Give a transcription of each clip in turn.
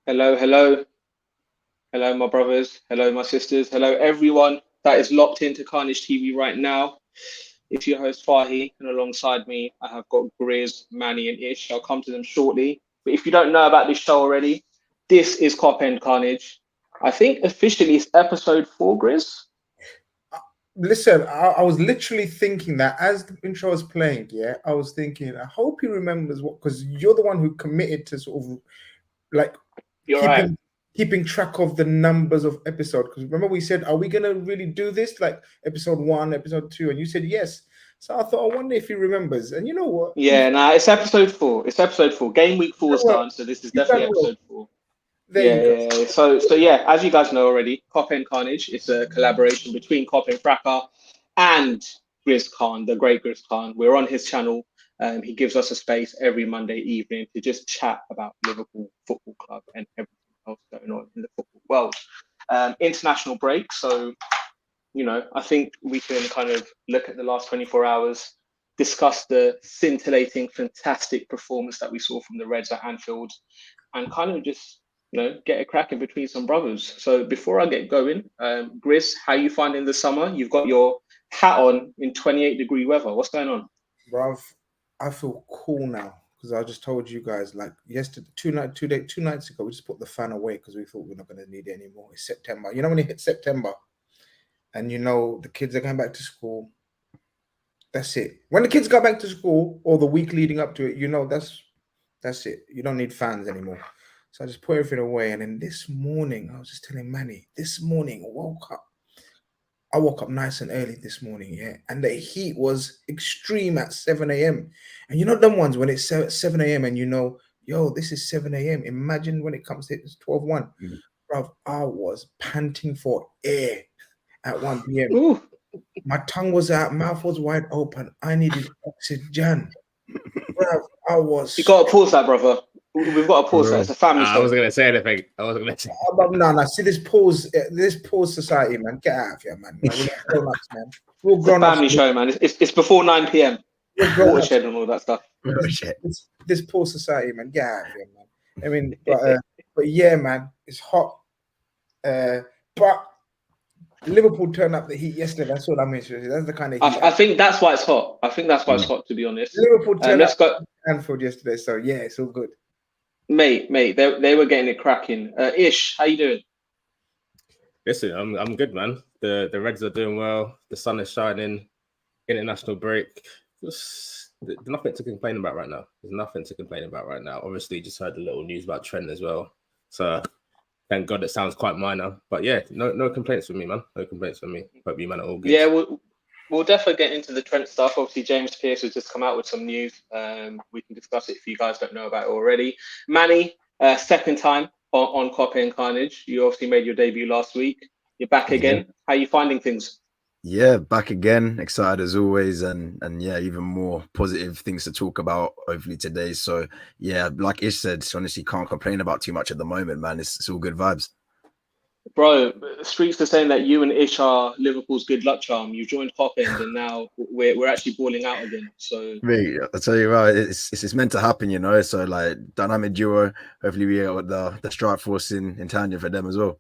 Hello, hello, hello, my brothers. Hello, my sisters. Hello, everyone that is locked into Carnage TV right now. It's your host Fahi, and alongside me, I have got Grizz, Manny, and Ish. I'll come to them shortly. But if you don't know about this show already, this is KopEnd Khanage. I think officially it's episode 4, Grizz. Listen, I was literally thinking that as the intro was playing, yeah, I was thinking, I hope he remembers what, because you're the one who committed to sort of like You're right. keeping track of the numbers of episode. Because remember we said, are we gonna really do this like episode 1, episode 2? And you said yes. So I thought, I wonder if he remembers. And you know what? Yeah, nah, it's episode 4. It's episode 4. Game week 4 is Well, done, so this is you've definitely done well. episode 4. There Yeah, you go. yeah, yeah. So yeah, as you guys know already, KopEnd Khanage is a collaboration between KopEndFracas and Grizz Khan, the great Grizz Khan. We're on his channel. He gives us a space every Monday evening to just chat about Liverpool Football Club and everything else going on in the football world. International break, so I think we can kind of look at the last 24 hours, discuss the scintillating, fantastic performance that we saw from the Reds at Anfield, and kind of just get a crack in between some brothers. So before I get going, Grizz, how you finding the summer? You've got your hat on in 28-degree weather. What's going on? Bruv, I feel cool now because I just told you guys like yesterday, 2 nights ago, we just put the fan away because we thought we're not going to need it anymore. It's September. You know, when it hits September and the kids are going back to school, that's it. When the kids go back to school or the week leading up to it, that's it. You don't need fans anymore. So I just put everything away. And then this morning, I was just telling Manny, this morning I woke up nice and early this morning, yeah, and the heat was extreme at 7 a.m. And them ones when it's 7 a.m. and this is 7 a.m. Imagine when it comes to 12:1. Bruv, I was panting for air at 1 p.m. Ooh. My tongue was out, mouth was wide open. I needed oxygen. Bruv, I was. You got to pause that, brother. We've got to pause that. It's a family show. I wasn't going to say anything. I wasn't going to say No. See this pause society, man. Get out of here, man. We're grown-ups, man. We're It's a family show, man. It's before 9 p.m. Watershed and all that stuff. This pause society, man. Get out of here, man. I mean, but yeah, man. It's hot. But Liverpool turned up the heat yesterday. That's what I'm interested in. That's the kind of heat. I think that's why it's hot. I think that's why it's hot, to be honest. Liverpool turned up to Anfield yesterday, so yeah, it's all good. Mate, they were getting it cracking. Ish, how you doing? Listen, I'm good, man. The Reds are doing well. The sun is shining. International break. There's nothing to complain about right now. Obviously, just heard a little news about Trent as well. So thank God it sounds quite minor. But yeah, no complaints from me, man. No complaints from me. Hope you man are all good. Yeah, we'll definitely get into the Trent stuff. Obviously, James Pearce has just come out with some news. We can discuss it if you guys don't know about it already. Manny, second time on KopEnd Khanage. You obviously made your debut last week. You're back again. How are you finding things? Yeah, back again. Excited as always, and yeah, even more positive things to talk about hopefully today. So yeah, like Ish said, honestly can't complain about too much at the moment, man. It's all good vibes. Bro, streets are saying that you and Ish are Liverpool's good luck charm. You joined KopEnd and now we're actually balling out again. So mate, I tell you right, it's meant to happen, So like dynamic duo. Hopefully we get the strike force in tangent for them as well.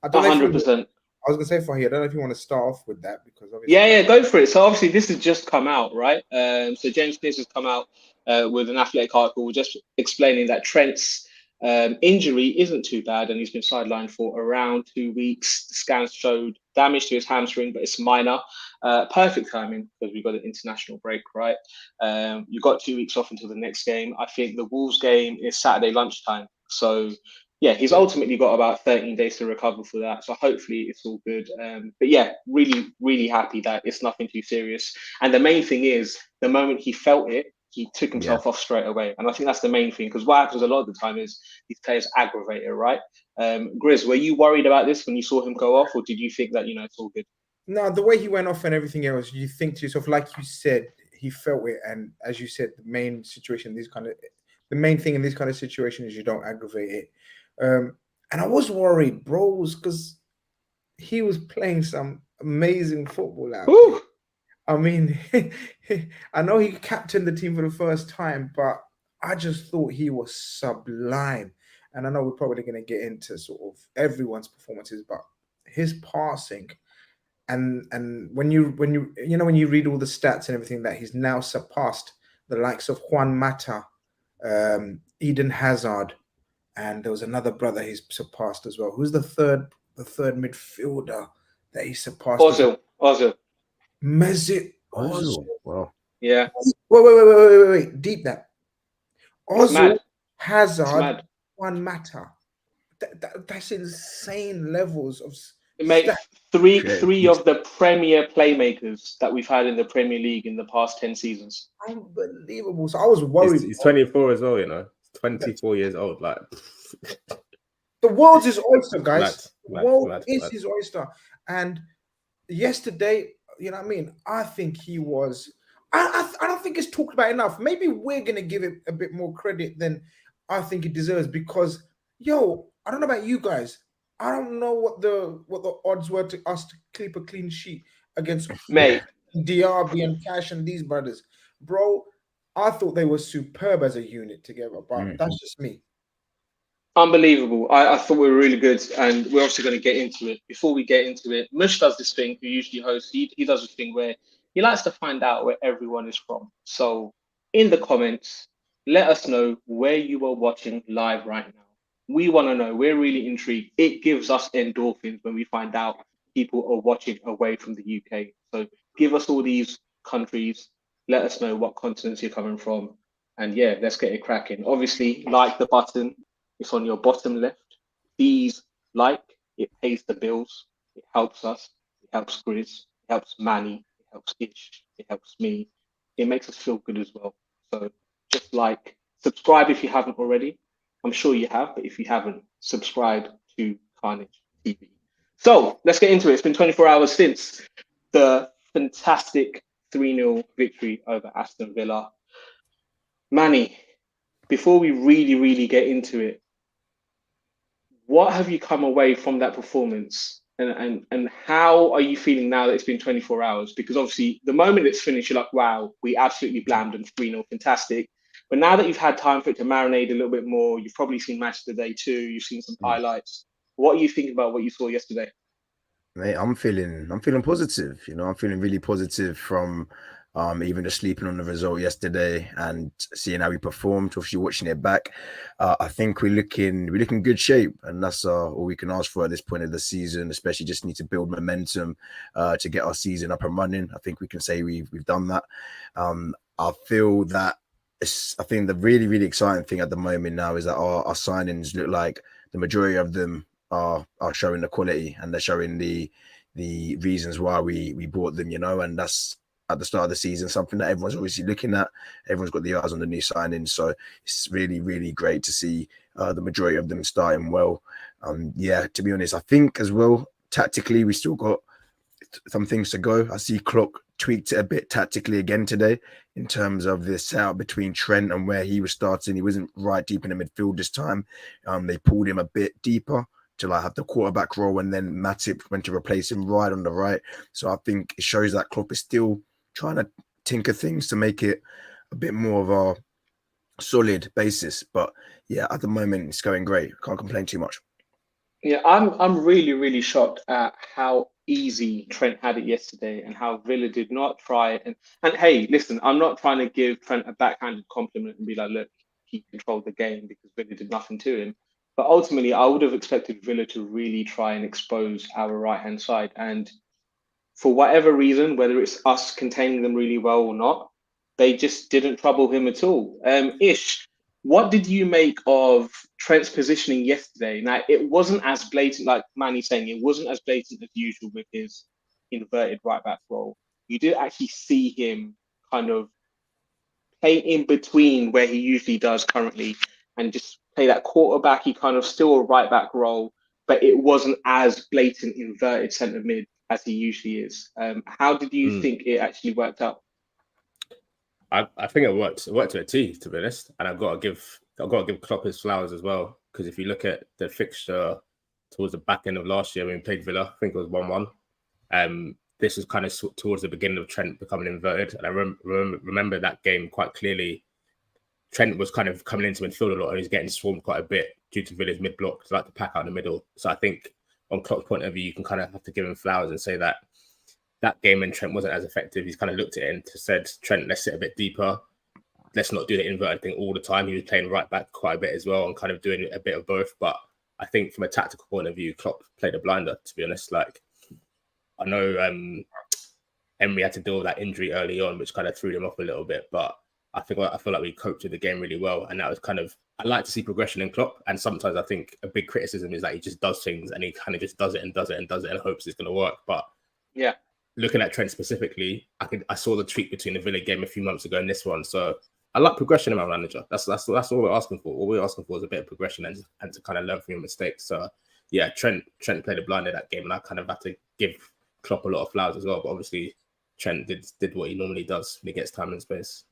100%. I was gonna say for you, I don't know if you want to start off with that because obviously yeah, go for it. So obviously this has just come out, right? So James Pearce has come out with an Athletic article just explaining that Trent's injury isn't too bad and he's been sidelined for around 2 weeks. The scans showed damage to his hamstring, but it's minor. Perfect timing because we've got an international break, right? You've got 2 weeks off until the next game. I think the Wolves game is Saturday lunchtime. So yeah, he's ultimately got about 13 days to recover for that. So hopefully it's all good. But yeah, really, really happy that it's nothing too serious. And the main thing is, the moment he felt it, he took himself off straight away. And I think that's the main thing, because what happens a lot of the time is these players aggravate it, right? Grizz, were you worried about this when you saw him go off, or did you think that, it's all good? No, the way he went off and everything else, you think to yourself, like you said, he felt it. And as you said, the main thing in this kind of situation is you don't aggravate it. And I was worried, bros, because he was playing some amazing football out there. I mean, I know he captained the team for the first time, but I just thought he was sublime. and I know we're probably going to get into sort of everyone's performances, but his passing, and when you read all the stats and everything, that he's now surpassed the likes of Juan Mata, Eden Hazard, and there was another brother he's surpassed as well. Who's the third midfielder that he surpassed? Ozil. Mesut Ozil. Wow. Yeah. Wait. Deep that. Ozil, Hazard, mad. Juan Mata. That's insane levels of. Mate, three of the premier playmakers that we've had in the Premier League in the past 10 seasons. Unbelievable. So I was worried. He's 24 as well, you know. 24 years old. Like, the world's his oyster, guys. Mad, the world is his oyster. And yesterday, you know what I mean? I think he was. I don't think it's talked about enough. Maybe we're gonna give it a bit more credit than I think it deserves, because I don't know about you guys. I don't know what the odds were to us to keep a clean sheet against Diaby and Cash and these brothers. Bro, I thought they were superb as a unit together, but that's just me. Unbelievable. I thought we were really good, and we're obviously going to get into it. Before we get into it, Mush does this thing, who usually hosts. He does this thing where he likes to find out where everyone is from. So in the comments, let us know where you are watching live right now. We want to know. We're really intrigued. It gives us endorphins when we find out people are watching away from the UK. So give us all these countries. Let us know what continents you're coming from. And yeah, let's get it cracking. Obviously, like the button. It's on your bottom left. Please like. It pays the bills. It helps us. It helps Grizz. It helps Manny. It helps Ish. It helps me. It makes us feel good as well. So just like, subscribe if you haven't already. I'm sure you have, but if you haven't, subscribe to Khanage TV. So let's get into it. It's been 24 hours since the fantastic 3-0 victory over Aston Villa. Manny, before we really get into it, what have you come away from that performance? And how are you feeling now that it's been 24 hours? Because obviously, the moment it's finished, you're like, wow, we absolutely blammed them 3-0, fantastic. But now that you've had time for it to marinate a little bit more, you've probably seen Match of the Day too, you've seen some highlights. What are you thinking about what you saw yesterday? Mate, I'm feeling positive. You know, I'm feeling really positive from even just sleeping on the result yesterday and seeing how we performed. Obviously, watching it back, I think we're looking good shape, and that's all we can ask for at this point of the season. Especially, just need to build momentum to get our season up and running. I think we can say we've done that. I feel that. I think the really exciting thing at the moment now is that our signings look like the majority of them are showing the quality, and they're showing the reasons why we bought them, you know, and that's at the start of the season something that everyone's obviously looking at. Everyone's got the eyes on the new signings, so it's really great to see the majority of them starting well. To be honest, I think as well tactically we still got some things to go. I see Klopp tweaked it a bit tactically again today in terms of the setup between Trent and where he was starting. He wasn't right deep in the midfield this time. They pulled him a bit deeper to like have the quarterback role, and then Matip went to replace him right on the right. So I think it shows that Klopp is still trying to tinker things to make it a bit more of a solid basis. But yeah, at the moment it's going great. Can't complain too much. Yeah, I'm really shocked at how easy Trent had it yesterday and how Villa did not try it. And hey, listen, I'm not trying to give Trent a backhanded compliment and be like, look, he controlled the game because Villa did nothing to him. But ultimately, I would have expected Villa to really try and expose our right-hand side. And for whatever reason, whether it's us containing them really well or not, they just didn't trouble him at all. Ish, what did you make of Trent's positioning yesterday? Now, it wasn't as blatant, like Manny's saying, it wasn't as blatant as usual with his inverted right-back role. You did actually see him kind of play in between where he usually does currently and just play that quarterback. He kind of still a right-back role, but it wasn't as blatant inverted centre mid as he usually is. How did you think it actually worked out? I think it worked to a T, to be honest. And I've got to give Klopp his flowers as well, because if you look at the fixture towards the back end of last year when we played Villa, I think it was 1-1. This was kind of towards the beginning of Trent becoming inverted, and I remember that game quite clearly. Trent was kind of coming into midfield a lot, and he's getting swarmed quite a bit. due to Villa's mid-block, to like to pack out in the middle. So I think on Klopp's point of view, you can kind of have to give him flowers and say that game when Trent wasn't as effective, he's kind of looked at it and said, Trent, let's sit a bit deeper. Let's not do the inverted thing all the time. He was playing right back quite a bit as well and kind of doing a bit of both. But I think from a tactical point of view, Klopp played a blinder, to be honest. Like, I know Emery had to deal with that injury early on, which kind of threw him off a little bit. But I feel like we coped with the game really well. And that was kind of, I like to see progression in Klopp. And sometimes I think a big criticism is that he just does things and he kind of just does it and hopes it's going to work. But yeah, looking at Trent specifically, I saw the tweak between the Villa game a few months ago and this one. So I like progression in my manager. That's all we're asking for. All we're asking for is a bit of progression and to kind of learn from your mistakes. So yeah, Trent played a blinder that game, and I kind of had to give Klopp a lot of flowers as well. But obviously, Trent did what he normally does when he gets time and space.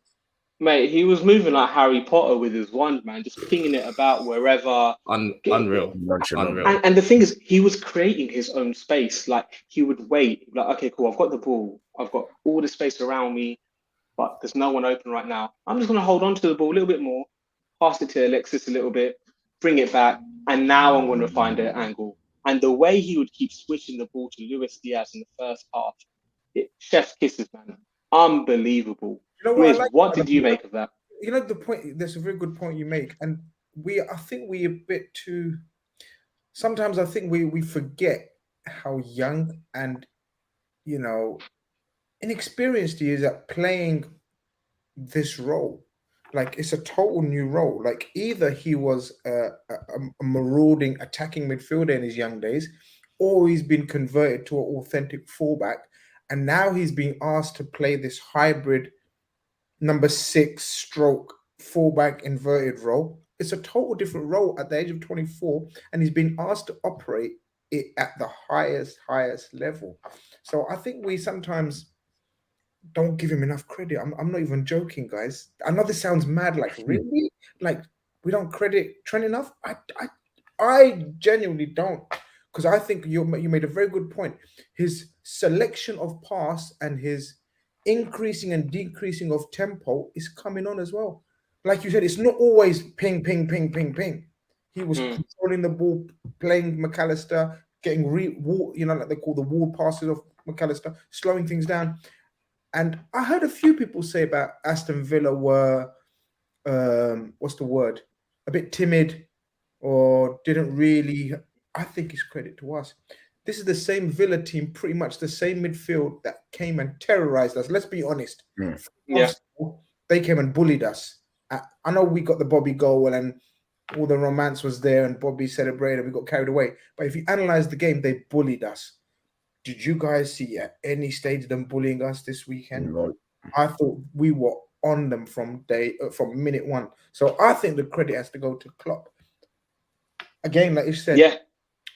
Mate, he was moving like Harry Potter with his wand, man, just pinging it about wherever. Unreal. And the thing is, he was creating his own space. Like, he would wait, like, okay, cool, I've got the ball, I've got all the space around me, but there's no one open right now. I'm just going to hold on to the ball a little bit more, pass it to Alexis a little bit, bring it back, and now I'm going to find an angle. And the way he would keep switching the ball to Luis Diaz in the first half, chef's kisses, man. Unbelievable. You know Riz, what did you make of that? You know, the point, there's a very good point you make. And I think we a bit too, sometimes I think we forget how young and, you know, inexperienced he is at playing this role. Like, it's a total new role. Like, either he was a marauding attacking midfielder in his young days, or he's been converted to an authentic fullback, and now he's being asked to play this hybrid number 6 stroke fullback inverted role. It's a total different role at the age of 24, and he's been asked to operate it at the highest level. So I think we sometimes don't give him enough credit. I'm not even joking, guys. I know this sounds mad, like, really? Like, we don't credit Trent enough? I genuinely don't, because I think you made a very good point. His selection of pass and his increasing and decreasing of tempo is coming on as well. Like you said, it's not always ping, ping, ping, ping, ping. He was controlling the ball, playing McAllister, getting like they call the wall passes of McAllister, slowing things down. And I heard a few people say about Aston Villa were, what's the word? A bit timid or didn't really. I think it's credit to us. This is the same Villa team, pretty much the same midfield that came and terrorized us. Let's be honest. Yeah. They came and bullied us. I know we got the Bobby goal and all the romance was there and Bobby celebrated and we got carried away. But if you analyze the game, they bullied us. Did you guys see at any stage them bullying us this weekend? No. I thought we were on them from minute one. So I think the credit has to go to Klopp. Again, like you said,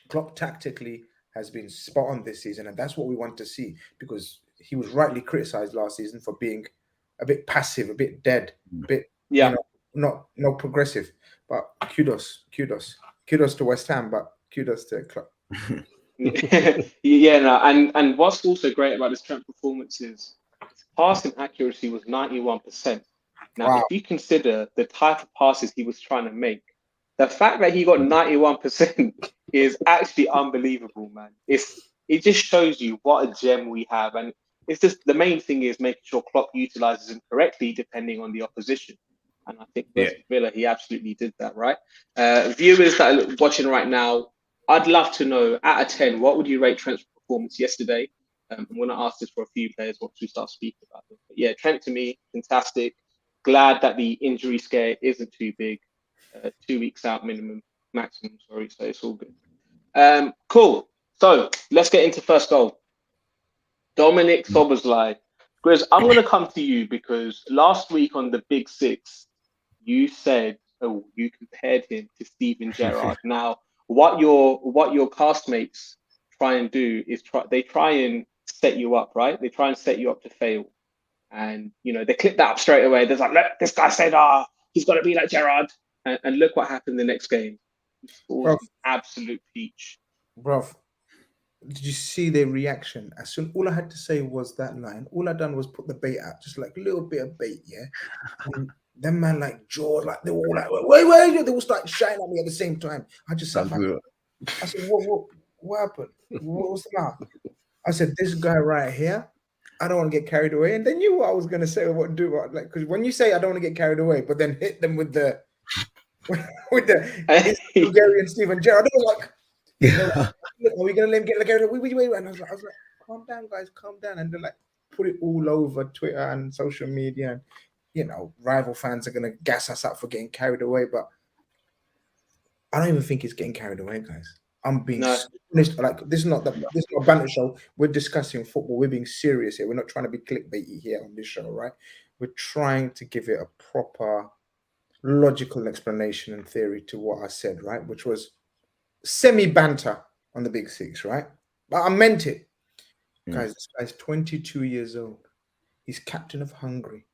Klopp tactically has been spot on this season, and that's what we want to see, because he was rightly criticized last season for being a bit passive, a bit dead, a bit not progressive. But kudos to West Ham, but kudos to Klopp. And what's also great about this Trent performance is his passing accuracy was 91%. Now, if you consider the type of passes he was trying to make, the fact that he got 91% is actually unbelievable, man. It just shows you what a gem we have, and it's just the main thing is making sure Klopp utilizes him correctly depending on the opposition. And I think with Villa, he absolutely did that, right? Viewers that are watching right now, I'd love to know, out of 10, what would you rate Trent's performance yesterday? I'm going to ask this for a few players once we start speaking about them. But yeah, Trent, to me, fantastic. Glad that the injury scare isn't too big. 2 weeks out maximum, so it's all good. Cool. So let's get into first goal. Dominik Szoboszlai. Grizz, I'm going to come to you because last week on the Big Six, you said, you compared him to Steven Gerrard. Now, what your castmates try and do is they try and set you up, right? They try and set you up to fail. And, they clip that up straight away. There's like, look, this guy said, he's got to be like Gerrard. And look what happened the next game. He scored an absolute peach. Bro, did you see their reaction? All I had to say was that line. All I done was put the bait out, just like a little bit of bait, yeah? And them man like George, like they were all like, wait, they all start shining at me at the same time. I just sat back. I said, what happened? What was that? I said, this guy right here, I don't want to get carried away. And they knew what I was going to say or what to do. Like, because when you say I don't want to get carried away, but then hit them with the Hungarian Steven Gerrard, they were like, are we going to let him get carried away? Wait. And I was like, calm down, guys, calm down. And they're like, put it all over Twitter and social media. And, you know, rival fans are going to gas us up for getting carried away. But I don't even think it's getting carried away, guys. I'm being honest. Like, this is not a banter show. We're discussing football. We're being serious here. We're not trying to be clickbaity here on this show, right? We're trying to give it a proper, logical explanation and theory to what I said, right? Which was semi-banter on the Big Six, right? But I meant it. Guys, this guy's 22 years old. He's captain of Hungary.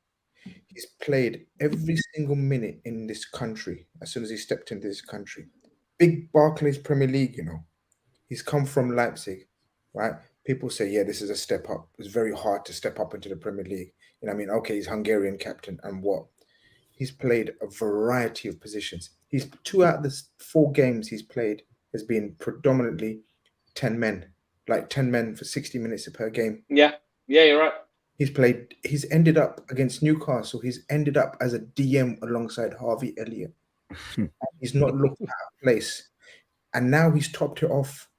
He's played every single minute in this country as soon as he stepped into this country. Big Barclays Premier League, you know. He's come from Leipzig, right? People say, yeah, this is a step up. It's very hard to step up into the Premier League. You know what I mean? Okay, he's Hungarian captain, and what? He's played a variety of positions. He's 2 out of the 4 games he's played has been predominantly 10 men, like 10 men for 60 minutes per game. Yeah, you're right. He's ended up against Newcastle. He's ended up as a DM alongside Harvey Elliott. He's not looked out of place. And now he's topped it off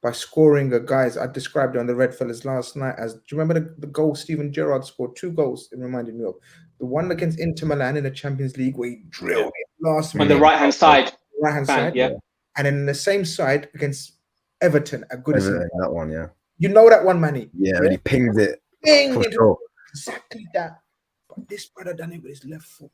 by scoring a guys I described on the Red Fellas last night as, do you remember the goal Steven Gerrard scored? 2 goals, it reminded me of. The one against Inter Milan in the Champions League where he drilled it last minute. On the right-hand side. Right-hand side, yeah. And then the same side against Everton at Goodison. That one, yeah. You know that one, Manny? Yeah, and he pinged it. Sure. Exactly that. But this brother done it with his left foot.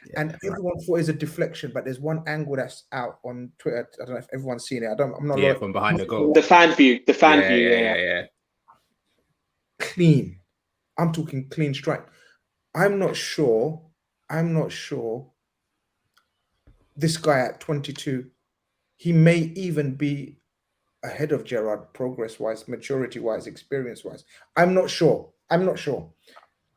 Yeah, and everyone thought it's a deflection, but there's one angle that's out on Twitter. I don't know if everyone's seen it. I'm not. Yeah, from behind the goal. The fan view. Yeah. Clean. I'm talking clean strike. I'm not sure. This guy at 22, he may even be ahead of Gerrard progress-wise, maturity-wise, experience-wise. I'm not sure.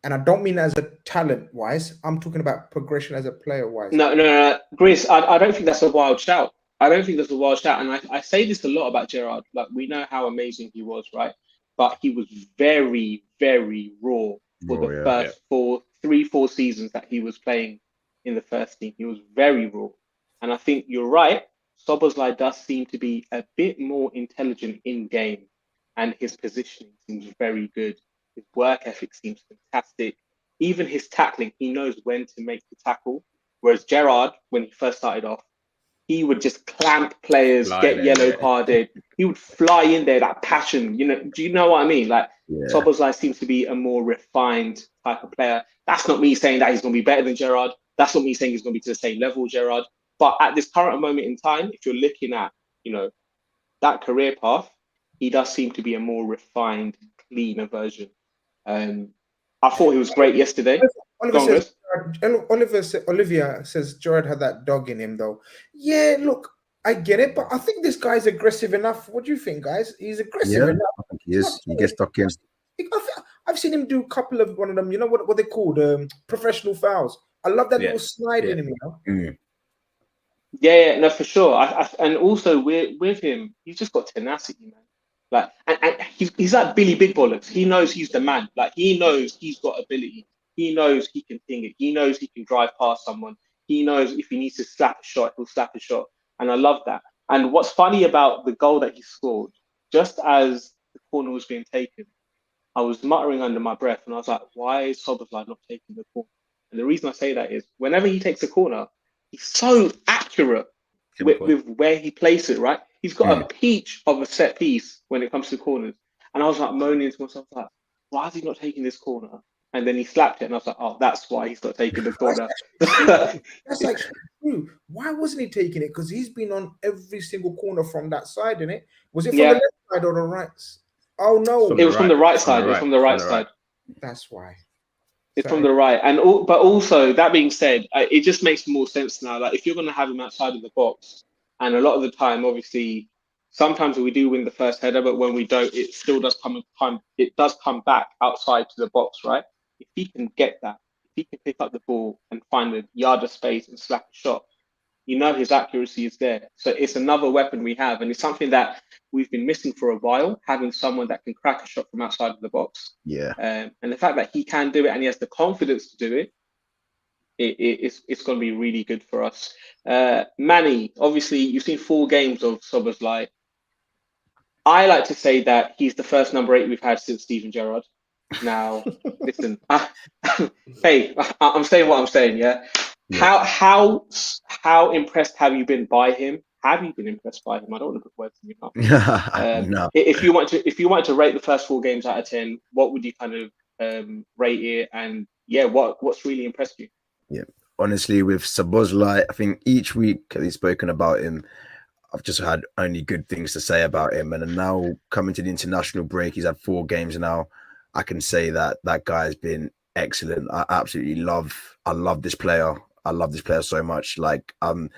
And I don't mean as a talent-wise. I'm talking about progression as a player-wise. No. Grizz, I don't think that's a wild shout. And I say this a lot about Gerrard. Like, we know how amazing he was, right? But he was very, very raw for the first 4 seasons that he was playing in the first team. He was very raw. And I think you're right. Szoboszlai does seem to be a bit more intelligent in game, and his positioning seems very good. His work ethic seems fantastic. Even his tackling, he knows when to make the tackle. Whereas Gerrard, when he first started off, he would just clamp players, get yellow carded. He would fly in there, that passion. You know, do you know what I mean? Like, Szoboszlai seems to be a more refined type of player. That's not me saying that he's going to be better than Gerrard. That's not me saying he's going to be to the same level as Gerrard. But at this current moment in time, if you're looking at, you know, that career path, he does seem to be a more refined, cleaner version. I thought he was great yesterday. Olivia says Gerrard had that dog in him, though. Yeah, look, I get it, but I think this guy's aggressive enough. What do you think, guys? He's aggressive enough. I think he is. He gets stuck in. I've seen him do a couple of one of them. You know what they called professional fouls. I love that little slide in him. You know. Yeah, no, for sure. And also with him, he's just got tenacity, man. Like, and he's like Billy Big Bollocks. He knows he's the man. Like, he knows he's got ability. He knows he can ping it. He knows he can drive past someone. He knows if he needs to slap a shot, he'll slap a shot. And I love that. And what's funny about the goal that he scored, just as the corner was being taken, I was muttering under my breath, and I was like, why is Szoboszlai not taking the corner? And the reason I say that is whenever he takes a corner, he's so accurate with where he places it, right? He's got a peach of a set piece when it comes to corners. And I was like moaning to myself, like, why is he not taking this corner? And then he slapped it, and I was like, oh, that's why he's not taking the corner. That's like, why wasn't he taking it? Because he's been on every single corner from that side, innit? Was it from the left side or the right? Oh, no. It was from the right side. It was from the right side. That's why. It's from the right. But also, that being said, it just makes more sense now. Like, if you're going to have him outside of the box, and a lot of the time, obviously, sometimes we do win the first header, but when we don't, it still does come back outside to the box, right? If he can get that, if he can pick up the ball and find a yard of space and slap a shot, you know his accuracy is there. So it's another weapon we have, and it's something that we've been missing for a while, having someone that can crack a shot from outside of the box. Yeah. And the fact that he can do it and he has the confidence to do it, it's going to be really good for us. Manny, obviously, you've seen 4 games of Szoboszlai. I like to say that he's the first number 8 we've had since Steven Gerrard. Now, listen, hey, I'm saying what I'm saying, yeah? How impressed have you been by him? Have you been impressed by him? I don't want to put words in your mouth. No. If you want to rate the first 4 games out of 10, what would you kind of rate it? And yeah, what's really impressed you? Yeah, honestly, with Szoboszlai, I think each week that he's spoken about him, I've just had only good things to say about him. And now coming to the international break, he's had 4 games now. I can say that guy has been excellent. I love this player. I love this player so much. Like, I'm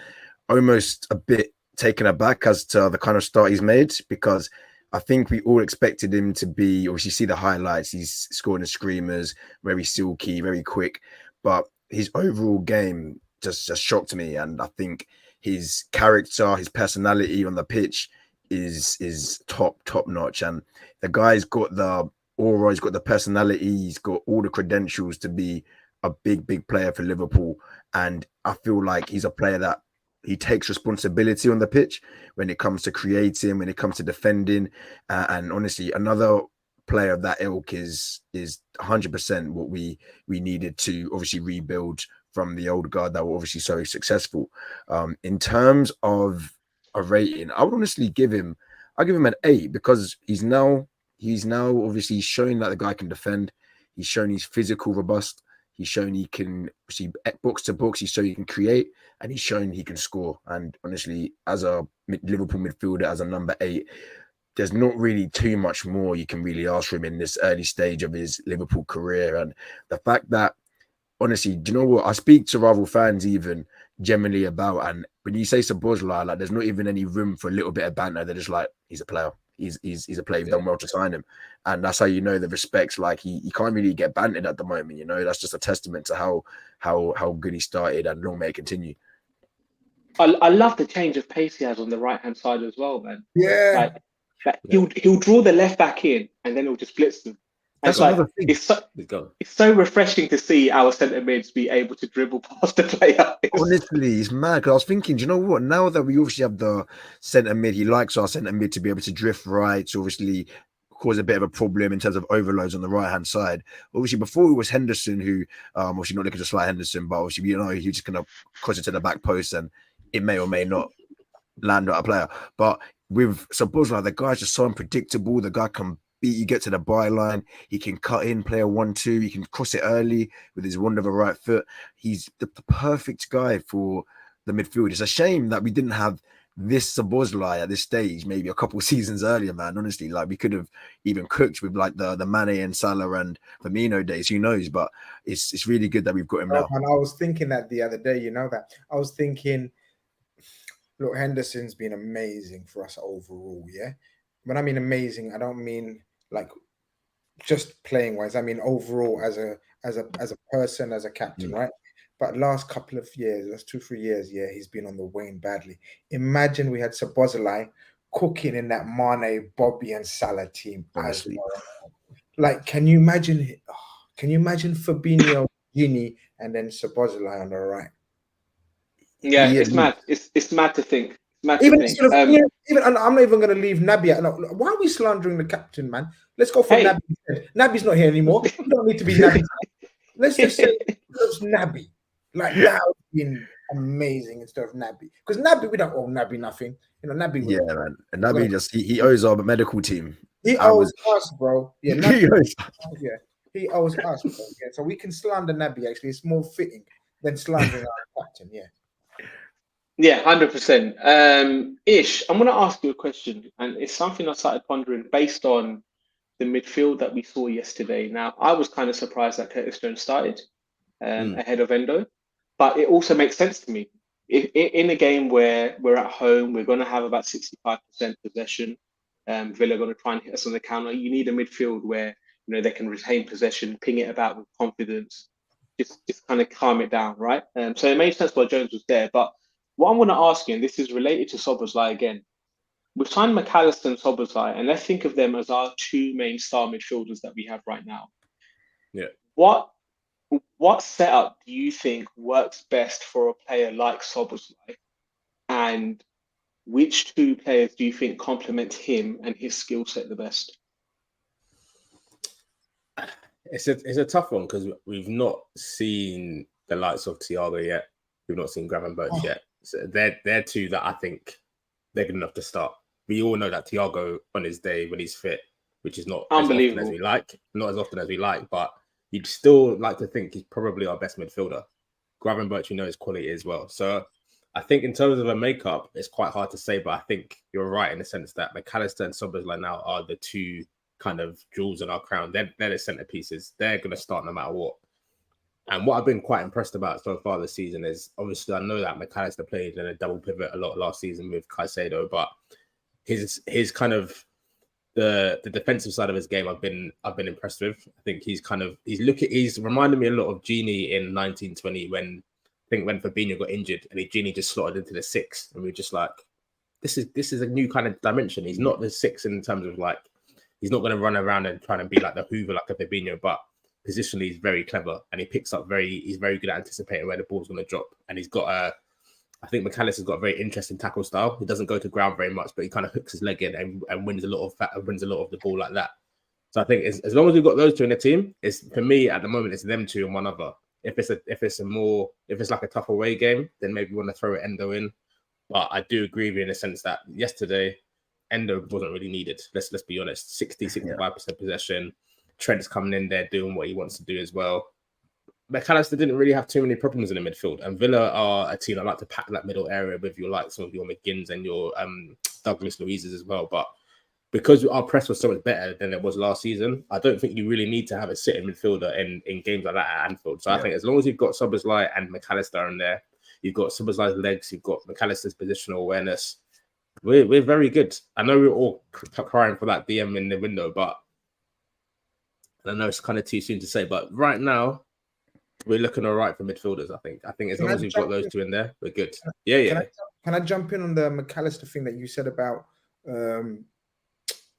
almost a bit taken aback as to the kind of start he's made, because I think we all expected him to be, obviously, see the highlights. He's scoring the screamers, very silky, very quick. But his overall game just shocked me. And I think his character, his personality on the pitch is top notch. And the guy's got the aura, he's got the personality, he's got all the credentials to be a big player for Liverpool. And I feel like he's a player that he takes responsibility on the pitch when it comes to creating, when it comes to defending. And honestly, another player of that ilk is 100% what we needed to obviously rebuild from the old guard that were obviously so successful. In terms of a rating, I would honestly give him an 8, because he's now obviously showing that the guy can defend. He's shown he's physical, robust. He's shown he can see box to box. He's shown he can create, and he's shown he can score. And honestly, as a Liverpool midfielder, as a number 8, there's not really too much more you can really ask for him in this early stage of his Liverpool career. And the fact that, honestly, do you know what? I speak to rival fans even generally about, and when you say Szoboszlai, like, there's not even any room for a little bit of banter. They're just like, he's a player. He's a player. You've done well to sign him. And that's how you know the respect's like he can't really get bantered at the moment. You know, that's just a testament to how good he started, and long may it continue. I love the change of pace he has on the right hand side as well, man. Yeah. Like he'll draw the left back in, and then he'll just blitz them. And That's another thing. It's so refreshing to see our centre mids be able to dribble past the player. Honestly, it's mad. Because I was thinking, do you know what? Now that we obviously have the centre mid, he likes our centre mid to be able to drift right, to obviously cause a bit of a problem in terms of overloads on the right hand side. Obviously, before it was Henderson, who obviously not looking to slide Henderson, but obviously, you know, he's just gonna cross it to the back post, and it may or may not land at a player. But with Szoboszlai, the guy's just so unpredictable. The guy can beat you, get to the byline. He can cut in, play a 1-2. He can cross it early with his wand of a right foot. He's the perfect guy for the midfield. It's a shame that we didn't have this Szoboszlai at this stage, maybe a couple of seasons earlier, man. Honestly, like, we could have even cooked with like the Mane and Salah and Firmino days. Who knows? But it's really good that we've got him now. And I was thinking that the other day, you know, that I was thinking, look, Henderson's been amazing for us overall, yeah. When I mean amazing, I don't mean like just playing wise. I mean overall as a person, as a captain, right? But last couple of years, last 2-3 years, yeah, he's been on the wane badly. Imagine we had Szoboszlai cooking in that Mane, Bobby, and Salah team. Honestly. As well. Like, can you imagine? Can you imagine Fabinho, Gini, and then Szoboszlai on the right? Yeah, it's mad. It's mad to think. Even I'm not even going to leave Naby out. No, why are we slandering the captain, man? Let's go for Naby instead. Naby's not here anymore. We don't need to be Naby. Let's just say it's Naby. Like, that would have been amazing instead of Naby. Because Naby, we don't owe Naby nothing. You know, Naby. Yeah, man. And Naby just he owes our medical team. He owes us, bro. Yeah, Naby, he owes us, bro. Yeah, so we can slander Naby. Actually, it's more fitting than slandering our captain. Yeah. Yeah, 100%. Ish, I'm going to ask you a question, and it's something I started pondering based on the midfield that we saw yesterday. Now, I was kind of surprised that Curtis Jones started ahead of Endo, but it also makes sense to me. In a game where we're at home, we're going to have about 65% possession. Villa are going to try and hit us on the counter. You need a midfield where, you know, they can retain possession, ping it about with confidence. just kind of calm it down, right? So it made sense why Jones was there. But what I'm going to ask you, and this is related to Szoboszlai again, we've signed McAllister and Szoboszlai, and let's think of them as our two main star midfielders that we have right now. Yeah. What setup do you think works best for a player like Szoboszlai? And which two players do you think complement him and his skill set the best? It's a tough one because we've not seen the likes of Thiago yet. We've not seen Gravenberch yet. So they're two that I think they're good enough to start. We all know that Thiago on his day when he's fit, which is not as often as we like, but you'd still like to think he's probably our best midfielder. Gravenberch, we know his quality as well. So I think in terms of a makeup, it's quite hard to say, but I think you're right in the sense that McAllister and Szoboszlai now are the two kind of jewels in our crown. They're the centerpieces. They're going to start no matter what. And what I've been quite impressed about so far this season is, obviously, I know that McAllister played in a double pivot a lot last season with Caicedo, but his kind of the defensive side of his game I've been impressed with. I think he's reminded me a lot of Gini in 1920 when Fabinho got injured and Gini just slotted into the 6, and we were just like, this is a new kind of dimension. He's not the 6 in terms of like, he's not going to run around and try to be like the Hoover, like a Fabinho, but positionally he's very clever and he's very good at anticipating where the ball's going to drop. And he's got I think McAllister's got a very interesting tackle style. He doesn't go to ground very much, but he kind of hooks his leg in and wins a lot of the ball like that. So I think as long as we've got those two in the team, for me at the moment, it's them two and one other. If it's like a tough away game, then maybe we want to throw Endo in. But I do agree with you in the sense that yesterday, Endo wasn't really needed. Let's be honest. 65% possession. Trent's coming in there doing what he wants to do as well. McAllister didn't really have too many problems in the midfield. And Villa are a team that like to pack that middle area with some of your McGinns and your Douglas Luizes as well. But because our press was so much better than it was last season, I don't think you really need to have a sitting midfielder in games like that at Anfield. So I think as long as you've got Szoboszlai and McAllister in there, you've got Szoboszlai's legs, you've got McAllister's positional awareness, we're very good. I know we're all crying for that DM in the window, but I know it's kind of too soon to say. But right now, we're looking all right for midfielders, I think. I think as long as we've got those two in there, we're good. Yeah. Can I jump in on the McAllister thing that you said about...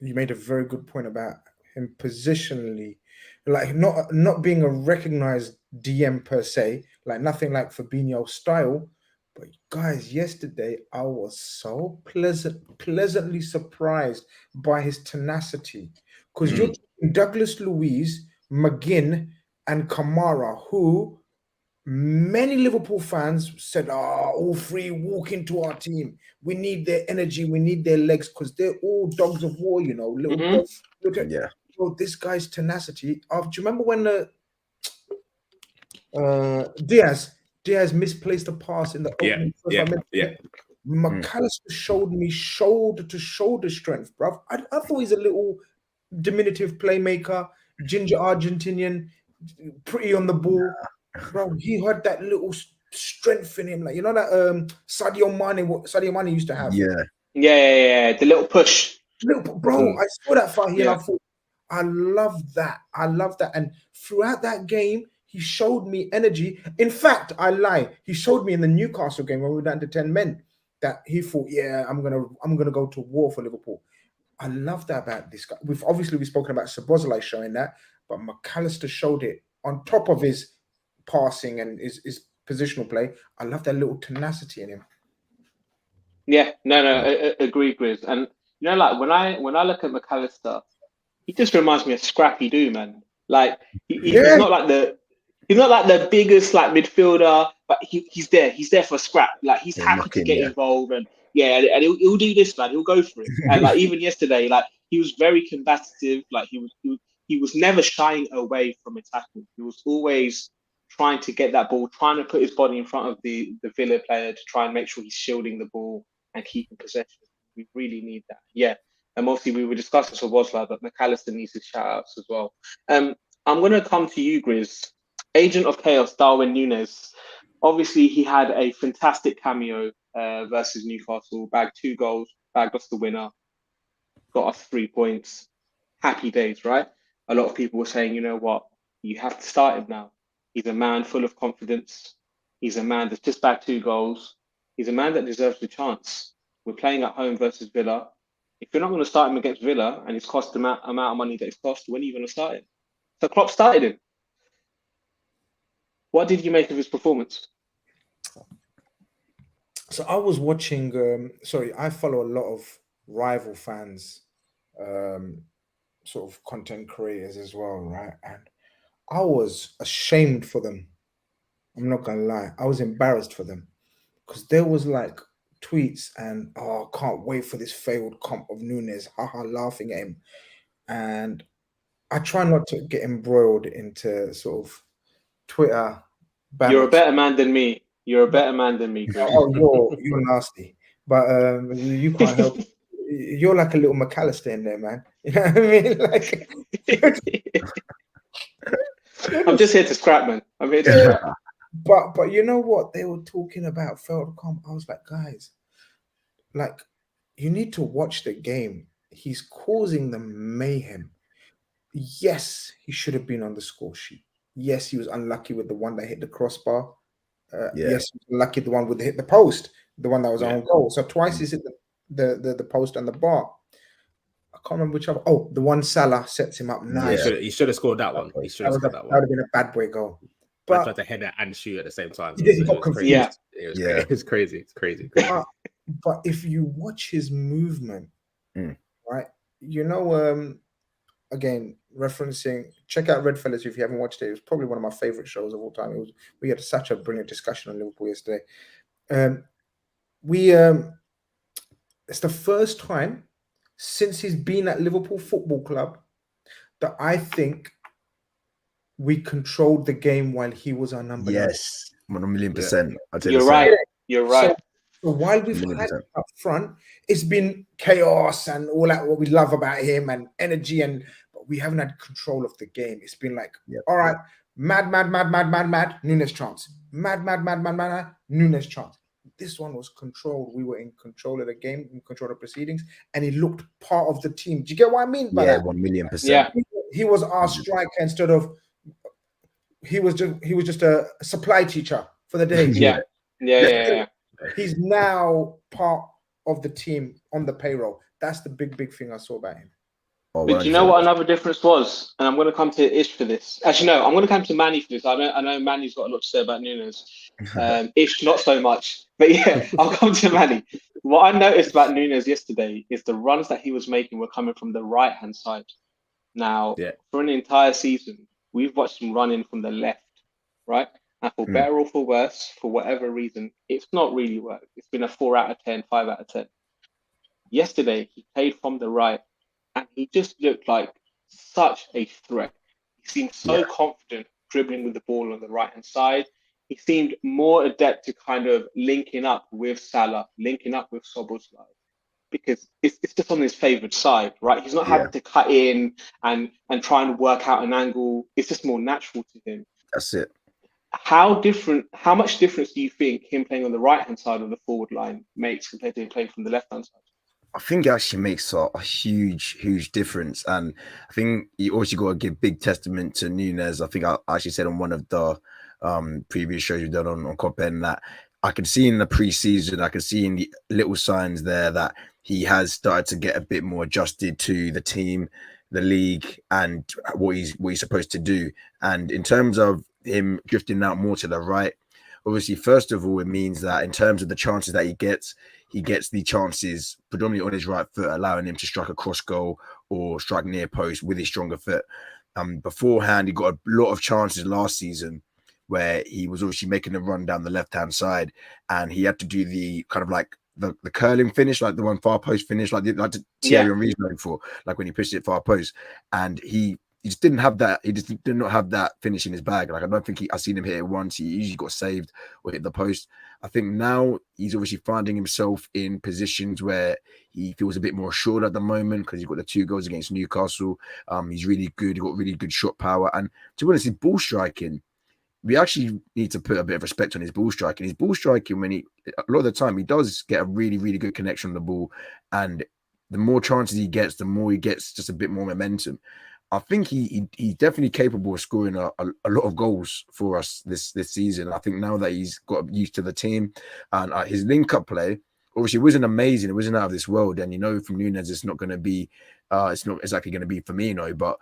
you made a very good point about him positionally, like not being a recognized DM per se, like nothing like Fabinho style. But guys, yesterday I was so pleasantly surprised by his tenacity, because you're talking Douglas Luiz, McGinn, and Kamara, who many Liverpool fans said, all three walk into our team. We need their energy. We need their legs, because they're all dogs of war, little dogs. Look at this guy's tenacity. Do you remember when Diaz misplaced a pass in the opening? McAllister showed me shoulder-to-shoulder strength, bruv. I thought he's a little diminutive playmaker, ginger Argentinian, pretty on the ball. Bro, he had that little strength in him, like that Sadio Mane used to have. Yeah. The little push. Bro, I saw that fight here and I thought, I love that. And throughout that game, he showed me energy. In fact, I lie. He showed me in the Newcastle game when we were down to 10 men that he thought, I'm gonna go to war for Liverpool. I love that about this guy. We've spoken about Szoboszlai showing that, but McAllister showed it on top of his passing and his positional play. I love that little tenacity in him. Yeah, I agree, Grizz. And like when I look at McAllister, he just reminds me of Scrappy Doo, man. Like he's not like the biggest like midfielder, but he's there. He's there for scrap. Like he's happy to get involved, and he'll do this, man. He'll go for it. And like even yesterday, like he was very combative. Like he was never shying away from a tackle. He was always trying to get that ball, trying to put his body in front of the Villa player to try and make sure he's shielding the ball and keeping possession. We really need that. Yeah. And mostly we were discussing Szoboszlai, but McAllister needs his shout-outs as well. I'm going to come to you, Grizz. Agent of Chaos, Darwin Nunez. Obviously, he had a fantastic cameo versus Newcastle, bagged 2 goals, bagged us the winner, got us 3 points. Happy days, right? A lot of people were saying, you know what? You have to start him now. He's a man full of confidence. He's a man that's just back 2 goals. He's a man that deserves the chance. We're playing at home versus Villa. If you're not going to start him against Villa and it's cost the amount of money that it's cost, when are you going to start him? So Klopp started him. What did you make of his performance? So I was watching. I follow a lot of rival fans, sort of content creators as well, right? And I was ashamed for them. I'm not gonna lie. I was embarrassed for them because there was like tweets and I can't wait for this failed comp of Nunez, haha, laughing at him. And I try not to get embroiled into sort of Twitter. You're a better man than me. You're a better man than me, Greg. Oh, you're nasty. But you can't help. You're like a little McAllister in there, man. You know what I mean? Like, I'm just here to scrap, man. I'm here to scrap. But you know what? They were talking about failed comp. I was like, guys, like, you need to watch the game. He's causing them mayhem. Yes, he should have been on the score sheet. Yes, he was unlucky with the one that hit the crossbar. Yes, he was unlucky the one with hit the post, the one that was on goal. So twice he's hit the post and the bar. I can't remember which other. Oh, the one Salah sets him up nice. He should have scored that one. He should have scored that one. That would have been a bad boy goal. But I tried to head it and shoot at the same time. He got confused. It was crazy. It's crazy. But if you watch his movement, right, you know, again, referencing, check out Red Fellas if you haven't watched it. It was probably one of my favorite shows of all time. We had such a brilliant discussion on Liverpool yesterday. It's the first time since he's been at Liverpool Football Club that I think we controlled the game while he was our number. Yes, 1,000,000%. You're right. You're right. So while we've had him up front, it's been chaos and all that what we love about him and energy, but we haven't had control of the game. It's been like, all right, mad, Nunez chance. Mad, Nunez chance. This one was controlled. We were in control of the game, in control of proceedings, and he looked part of the team. Do you get what I mean by that? 1,000,000%. Yeah. He was our striker instead of he was just a supply teacher for the day. Yeah. He's now part of the team on the payroll. That's the big thing I saw about him. But you know what another difference was? And I'm going to come to Ish for this. Actually, no, I'm going to come to Manny for this. I know Manny's got a lot to say about Nunez. Ish, not so much. But yeah, I'll come to Manny. What I noticed about Nunez yesterday is the runs that he was making were coming from the right-hand side. Now, for an entire season, we've watched him run in from the left, right? And for better or for worse, for whatever reason, it's not really worked. It's been a 4 out of 10, 5 out of 10. Yesterday, he played from the right, and he just looked like such a threat. He seemed so confident dribbling with the ball on the right-hand side. He seemed more adept to kind of linking up with Salah, linking up with Szoboszlai, because it's just on his favoured side, right? He's not having to cut in and try and work out an angle. It's just more natural to him. That's it. How much difference do you think him playing on the right-hand side of the forward line makes compared to him playing from the left-hand side? I think it actually makes a huge difference. And I think you also got to give big testament to Nunez. I think I actually said on one of the previous shows we've done on KopEnd that I could see in the preseason, I could see in the little signs there that he has started to get a bit more adjusted to the team, the league, and what he's supposed to do. And in terms of him drifting out more to the right, obviously, first of all, it means that in terms of the chances that he gets the chances predominantly on his right foot, allowing him to strike a cross goal or strike near post with his stronger foot. Beforehand, he got a lot of chances last season where he was obviously making a run down the left-hand side, and he had to do the kind of like the curling finish, like the one far post finish, like the Thierry Henry's known for, like when he pushed it far post, and he just didn't have that. He just did not have that finish in his bag. Like I don't think I've seen him hit it once. He usually got saved or hit the post. I think now he's obviously finding himself in positions where he feels a bit more assured at the moment because he's got the 2 goals against Newcastle. He's really good. He's got really good shot power, and to be honest, his ball striking, we actually need to put a bit of respect on his ball striking. His ball striking, a lot of the time, he does get a really, really good connection on the ball. And the more chances he gets, the more he gets just a bit more momentum. I think he's definitely capable of scoring a lot of goals for us this season. I think now that he's got used to the team and his link-up play, obviously it wasn't amazing. It wasn't out of this world. And from Nunez, it's not going to be, it's not exactly going to be Firmino, but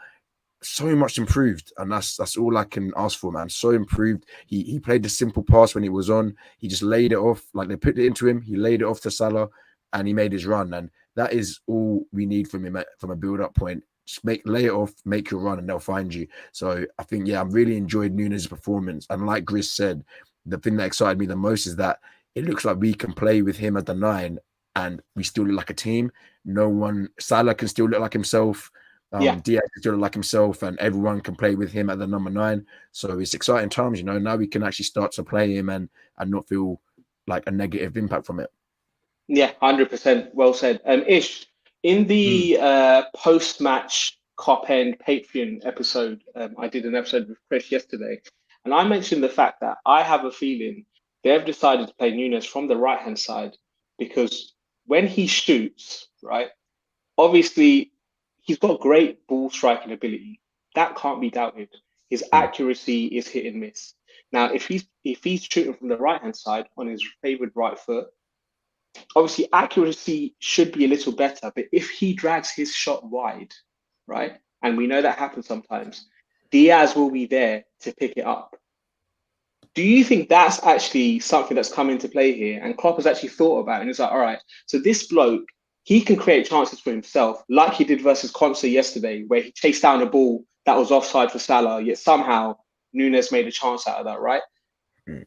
so much improved. And that's all I can ask for, man. So improved. He played the simple pass when he was on. He just laid it off. Like they put it into him. He laid it off to Salah and he made his run. And that is all we need from him from a build-up point. Just lay it off, make your run, and they'll find you. So I think, I really enjoyed Nunez' performance. And like Gris said, the thing that excited me the most is that it looks like we can play with him at the 9 and we still look like a team. Salah can still look like himself. Diaz can still look like himself, and everyone can play with him at the number 9. So it's exciting times, Now we can actually start to play him and not feel like a negative impact from it. Yeah, 100%. Well said. Ish, in the post-match KopEnd Patreon episode, I did an episode with Chris yesterday, and I mentioned the fact that I have a feeling they've decided to play Nunez from the right-hand side because when he shoots, right, obviously he's got great ball striking ability. That can't be doubted. His accuracy is hit and miss. Now, if he's shooting from the right-hand side on his favoured right foot, obviously accuracy should be a little better, but if he drags his shot wide, right, and we know that happens sometimes, Diaz will be there to pick it up. Do you think that's actually something that's come into play here and Klopp has actually thought about it and it's like, all right, so this bloke, he can create chances for himself like he did versus Conte yesterday where he chased down a ball that was offside for Salah, yet somehow Nunez made a chance out of that, right?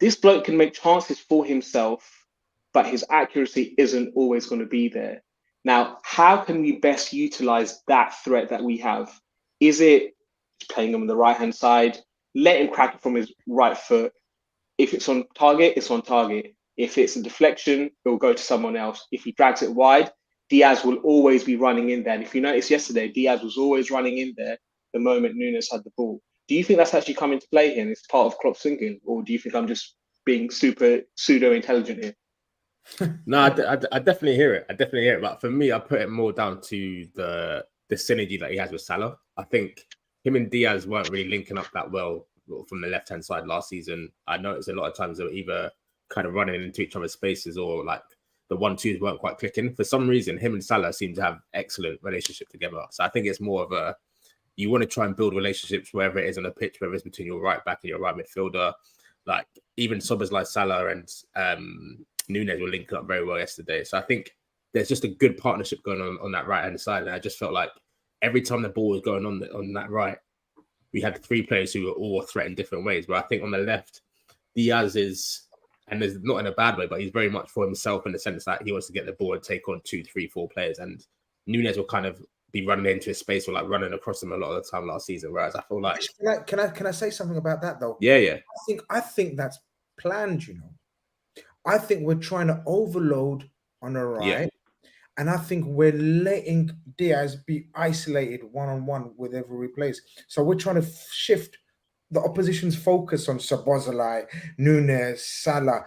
This bloke can make chances for himself, but his accuracy isn't always going to be there. Now, how can we best utilize that threat that we have? Is it playing him on the right-hand side, let him crack it from his right foot? If it's on target, it's on target. If it's a deflection, it will go to someone else. If he drags it wide, Diaz will always be running in there. And if you notice yesterday, Diaz was always running in there the moment Nunez had the ball. Do you think that's actually come into play here and it's part of Klopp's thinking? Or do you think I'm just being super pseudo-intelligent here? No, I definitely hear it. But for me, I put it more down to the synergy that he has with Salah. I think him and Diaz weren't really linking up that well from the left-hand side last season. I noticed a lot of times they were either kind of running into each other's spaces or like the 1-2s weren't quite clicking. For some reason, him and Salah seem to have excellent relationship together. So I think it's more of you want to try and build relationships wherever it is on the pitch, whether it's between your right back and your right midfielder. Like even Szoboszlai, Salah and Nunez were linked up very well yesterday. So I think there's just a good partnership going on that right-hand side. And I just felt like every time the ball was going on that right, we had 3 players who were all a threat in different ways. But I think on the left, Diaz is, and there's not in a bad way, but he's very much for himself in the sense that he wants to get the ball and take on 2, 3, 4 players. And Nunez will kind of be running into his space or like running across him a lot of the time last season. Whereas I feel like, can I say something about that though? Yeah. I think that's planned. I think we're trying to overload on the right, and I think we're letting Diaz be isolated one-on-one with every place. So we're trying to shift the opposition's focus on Szoboszlai, Nunez, Salah.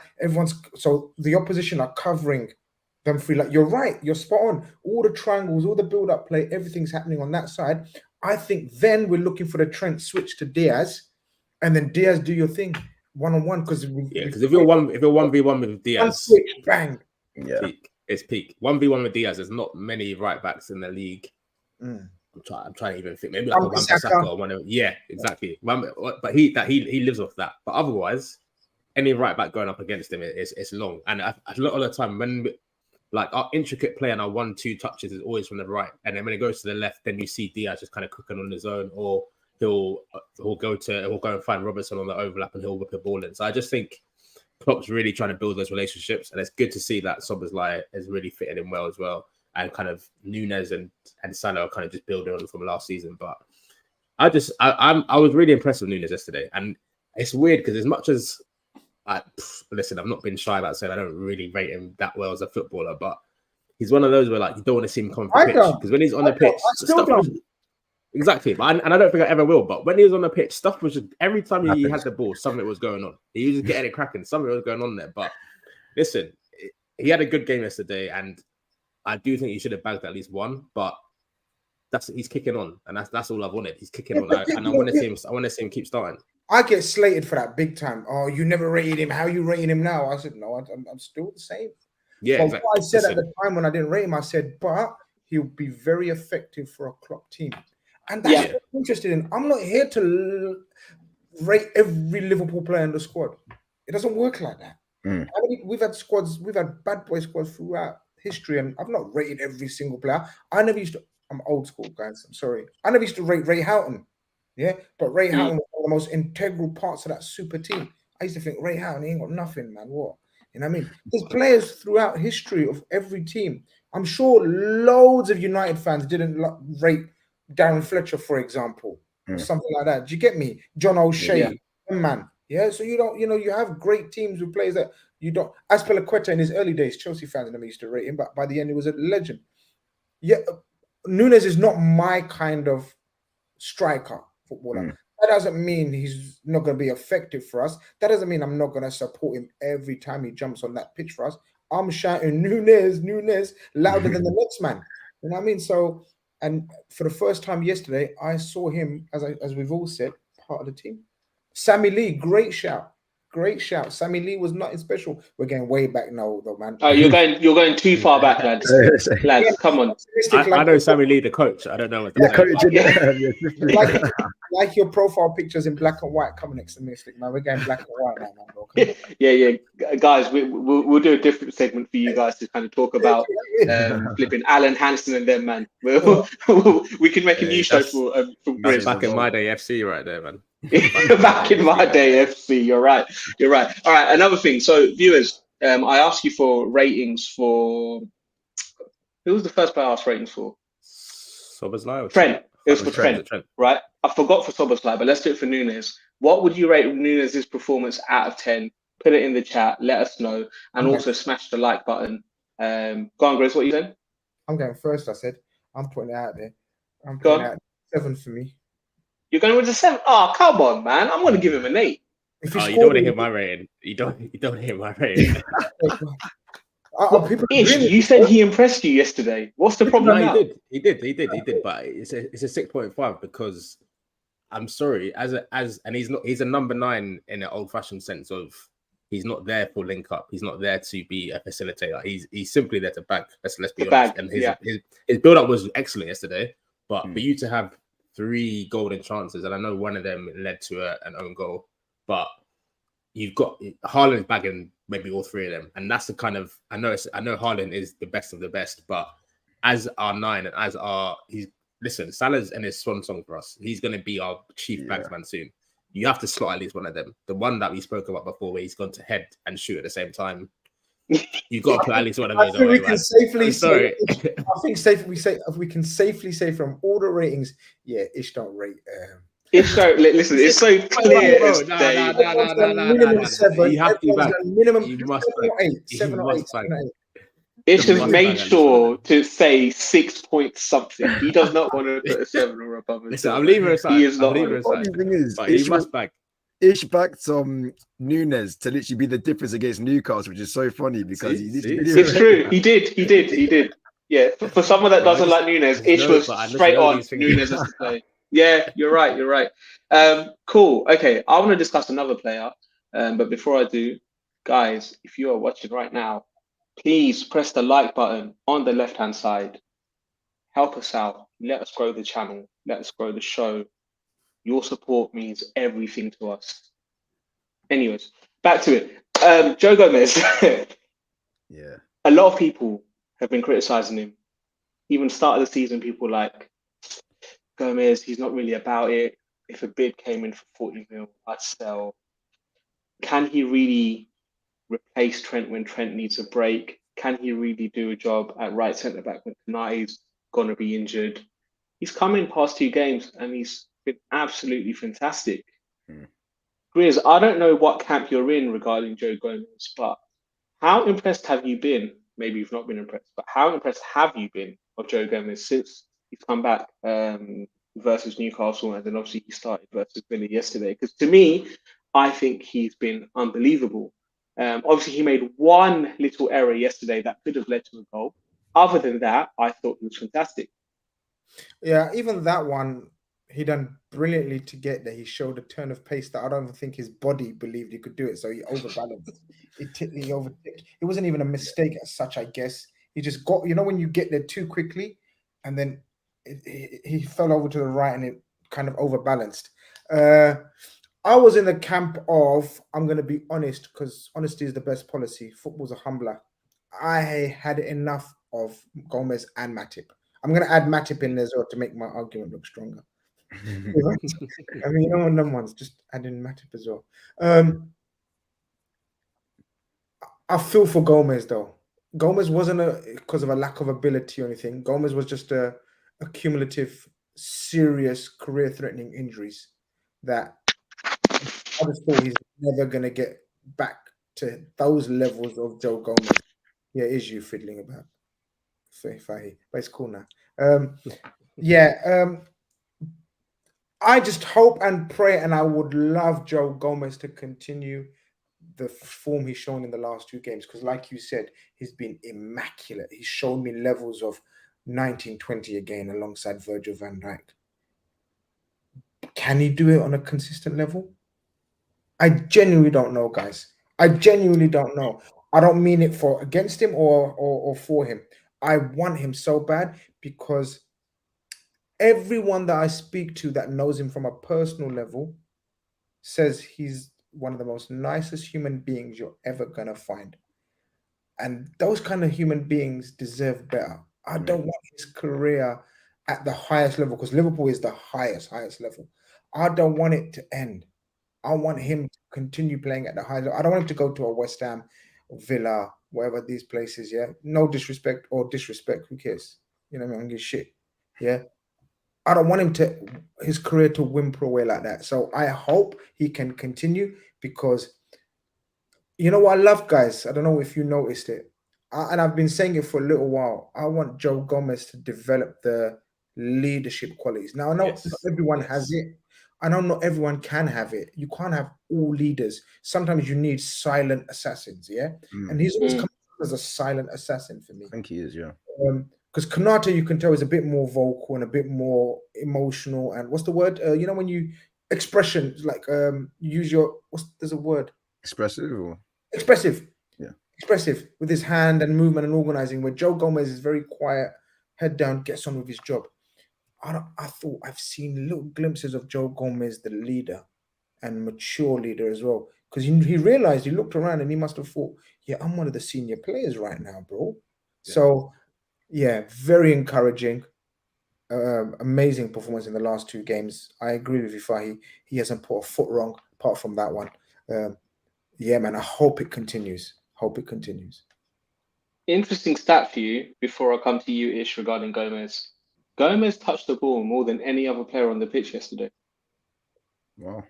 So the opposition are covering them free. Like you're right, you're spot on. All the triangles, all the build-up play, everything's happening on that side. I think then we're looking for the Trent switch to Diaz, and then Diaz do your thing one-on-one because if you're 1v1 with Diaz, switch, bang, it's peak. 1v1 with Diaz. There's not many right backs in the league. I'm trying to even think. Maybe like a Wan-Bissaka or one of exactly. But he lives off that. But otherwise, any right back going up against him it's long. And a lot of the time when like our intricate play and our 1-2 touches is always from the right, and then when it goes to the left, then you see Diaz just kind of cooking on his own, or he'll go and find Robertson on the overlap and he'll whip a ball in. So I just think Klopp's really trying to build those relationships, and it's good to see that Szoboszlai is really fitting in well as well, and kind of Nunez and Salah are kind of just building on from last season. But I was really impressed with Nunez yesterday, and it's weird because as much as listen, I've not been shy about saying I don't really rate him that well as a footballer, but he's one of those where like you don't want to see him come off the pitch because when he's on the pitch, exactly. And I don't think I ever will. But when he was on the pitch, stuff was just every time he had the ball, something was going on. He was just getting it cracking. Something was going on there. But listen, he had a good game yesterday, and I do think he should have bagged at least one. But he's kicking on, and that's all I've wanted. He's kicking on, but and I want to see him keep starting. I get slated for that big time. Oh, you never rated him. How you rating him now? I said, no, I'm still the same. Yeah, but exactly. What I said at the time when I didn't rate him, I said, but he'll be very effective for a Klopp team. And that's what I'm interested in. I'm not here to rate every Liverpool player in the squad. It doesn't work like that. I mean, we've had bad boy squads throughout history, and I've not rated every single player. I'm old school, guys. I'm sorry. I never used to rate Ray Houghton. Yeah, but Ray Houghton was one of the most integral parts of that super team. I used to think Ray Houghton, he ain't got nothing, man. What? You know what I mean? There's players throughout history of every team. I'm sure loads of United fans didn't rate Darren Fletcher, for example, or something like that. Do you get me? John O'Shea, man. Yeah, so you have great teams with players that you don't. Azpilicueta in his early days, Chelsea fans never used to rate him, but by the end, he was a legend. Yeah, Nunez is not my kind of striker footballer. That doesn't mean he's not going to be effective for us. That doesn't mean I'm not going to support him every time he jumps on that pitch for us. I'm shouting Nunez louder than the next man. You know what I mean? So, and for the first time yesterday, I saw him, as we've all said, part of the team. Sammy Lee, great shout. Sammy Lee was nothing special. We're getting way back now, though, man. Oh, you're going too far back, lads. Lads, come on. I know Sammy Lee, the coach. I don't know what the coach. Like your profile pictures in black and white. Come on, extremistic, man. We're going black and white now, man. Yeah. Guys, we'll do a different segment for you guys to kind of talk about flipping Alan Hansen and them, man. We can make a new show for Grizz. Back in my day, FC right there, man. Back in my day, FC. You're right. All right. Another thing. So, viewers, I asked you for ratings for. Who was the first player I asked ratings for? Szoboszlai or Trent. It was for Trent, right? I forgot for Szoboszlai, but let's do it for Nunez. What would you rate Nunez's performance out of 10? Put it in the chat. Let us know, and also smash the like button. Go on, Grizz. What you saying? I'm going first. I said I'm putting it out there. I'm putting out 7 for me. You're going with a 7? Oh, come on, man. I'm going to give him an 8. You don't want to hear my rating. You don't want to hear my rating. You said he impressed you yesterday. What's the problem now? He did. But it's a 6.5 because I'm sorry, and he's a number 9 in an old-fashioned sense of he's not there for link up. He's not there to be a facilitator. He's simply there to bag. Let's be honest. And his build-up was excellent yesterday. But for you to have 3 golden chances, and I know one of them led to an own goal, but you've got Haaland bagging maybe all 3 of them, and that's the kind of I know Haaland is the best of the best, but as our 9 and as our Salah's in his swan song for us. He's going to be our chief bagsman soon. You have to slot at least one of them. The one that we spoke about before, where he's gone to head and shoot at the same time. You've got to put at least one of those away, man. I think we can safely say from all the ratings, Ish don't rate. It's so listen. It's so clear as day. Minimum 7. You have to back. Minimum. You must 7 or 8. Ish has made sure to say 6 point something. He does not want to put a 7 or above. Listen, I'm leaving it aside. He is not. The thing is, he must back. Ish backed Nunez to literally be the difference against Newcastle, which is so funny because it's true. He did. Yeah, for someone that doesn't like Nunez, Ish was straight on Nunez as to play. Yeah, you're right. Cool. Okay, I want to discuss another player. But before I do, guys, if you are watching right now, please press the like button on the left-hand side. Help us out. Let us grow the channel. Let us grow the show. Your support means everything to us. Anyways, back to it. Joe Gomez. Yeah. A lot of people have been criticizing him. Even start of the season, people like Gomez, he's not really about it. If a bid came in for 40 mil, I'd sell. Can he really replace Trent when Trent needs a break? Can he really do a job at right centre back when Kanate's going to be injured? He's come in past 2 games and he's been absolutely fantastic. Grizz, I don't know what camp you're in regarding Joe Gomez, but how impressed have you been? Maybe you've not been impressed, but how impressed have you been of Joe Gomez since he's come back versus Newcastle, and then obviously he started versus Villa yesterday? Because to me, I think he's been unbelievable. Obviously, he made one little error yesterday that could have led to a goal. Other than that, I thought he was fantastic. Yeah, even that one, he done brilliantly to get there. He showed a turn of pace that I don't even think his body believed he could do it. So he overbalanced. He overtipped. It wasn't even a mistake as such, I guess. He just got, when you get there too quickly, and then he fell over to the right and it kind of overbalanced. I was in the camp of, I'm going to be honest, because honesty is the best policy. Football's a humbler. I had enough of Gomez and Matip. I'm going to add Matip in there as well to make my argument look stronger. I mean, them ones, just add in Matip as well. I feel for Gomez, though. Gomez wasn't because of a lack of ability or anything. Gomez was just a cumulative, serious, career-threatening injuries that I just thought he's never going to get back to those levels of Joe Gomez. Yeah, it is you fiddling about. But it's cool now. I just hope and pray, and I would love Joe Gomez to continue the form he's shown in the last 2 games, because like you said, he's been immaculate. He's shown me levels of 1920 again alongside Virgil van Dijk. Can he do it on a consistent level? I genuinely don't know, guys. I genuinely don't know. I don't mean it for against him or for him. I want him so bad because everyone that I speak to that knows him from a personal level says he's one of the most nicest human beings you're ever going to find. And those kind of human beings deserve better. I don't want his career at the highest level, because Liverpool is the highest level. I don't want it to end. I want him to continue playing at the high level. I don't want him to go to a West Ham, Villa, wherever these places, yeah? No disrespect, who cares? You know what I mean? I give shit, yeah? I don't want his career to whimper away like that. So I hope he can continue, because you know what I love, guys? I don't know if you noticed it. And I've been saying it for a little while. I want Joe Gomez to develop the leadership qualities. Now, I know not everyone has it. I know not everyone can have it. You can't have all leaders. Sometimes you need silent assassins, yeah? And he's always come as a silent assassin for me. I think he is, yeah. Because Konate, you can tell, is a bit more vocal and a bit more emotional. And what's the word? When you expression, like use your, there's a word? Expressive? Expressive. Yeah. Expressive with his hand and movement and organizing, where Joe Gomez is very quiet, head down, gets on with his job. I thought I've seen little glimpses of Joe Gomez, the leader and mature leader as well. Because he realized, he looked around and he must have thought, yeah, I'm one of the senior players right now, bro. Yeah. So, yeah, very encouraging. Amazing performance in the last 2 games. I agree with you, Fahi. He hasn't put a foot wrong apart from that one. Yeah, man, I hope it continues. Interesting stat for you before I come to you, Ish, regarding Gomez. Gomez touched the ball more than any other player on the pitch yesterday. Wow.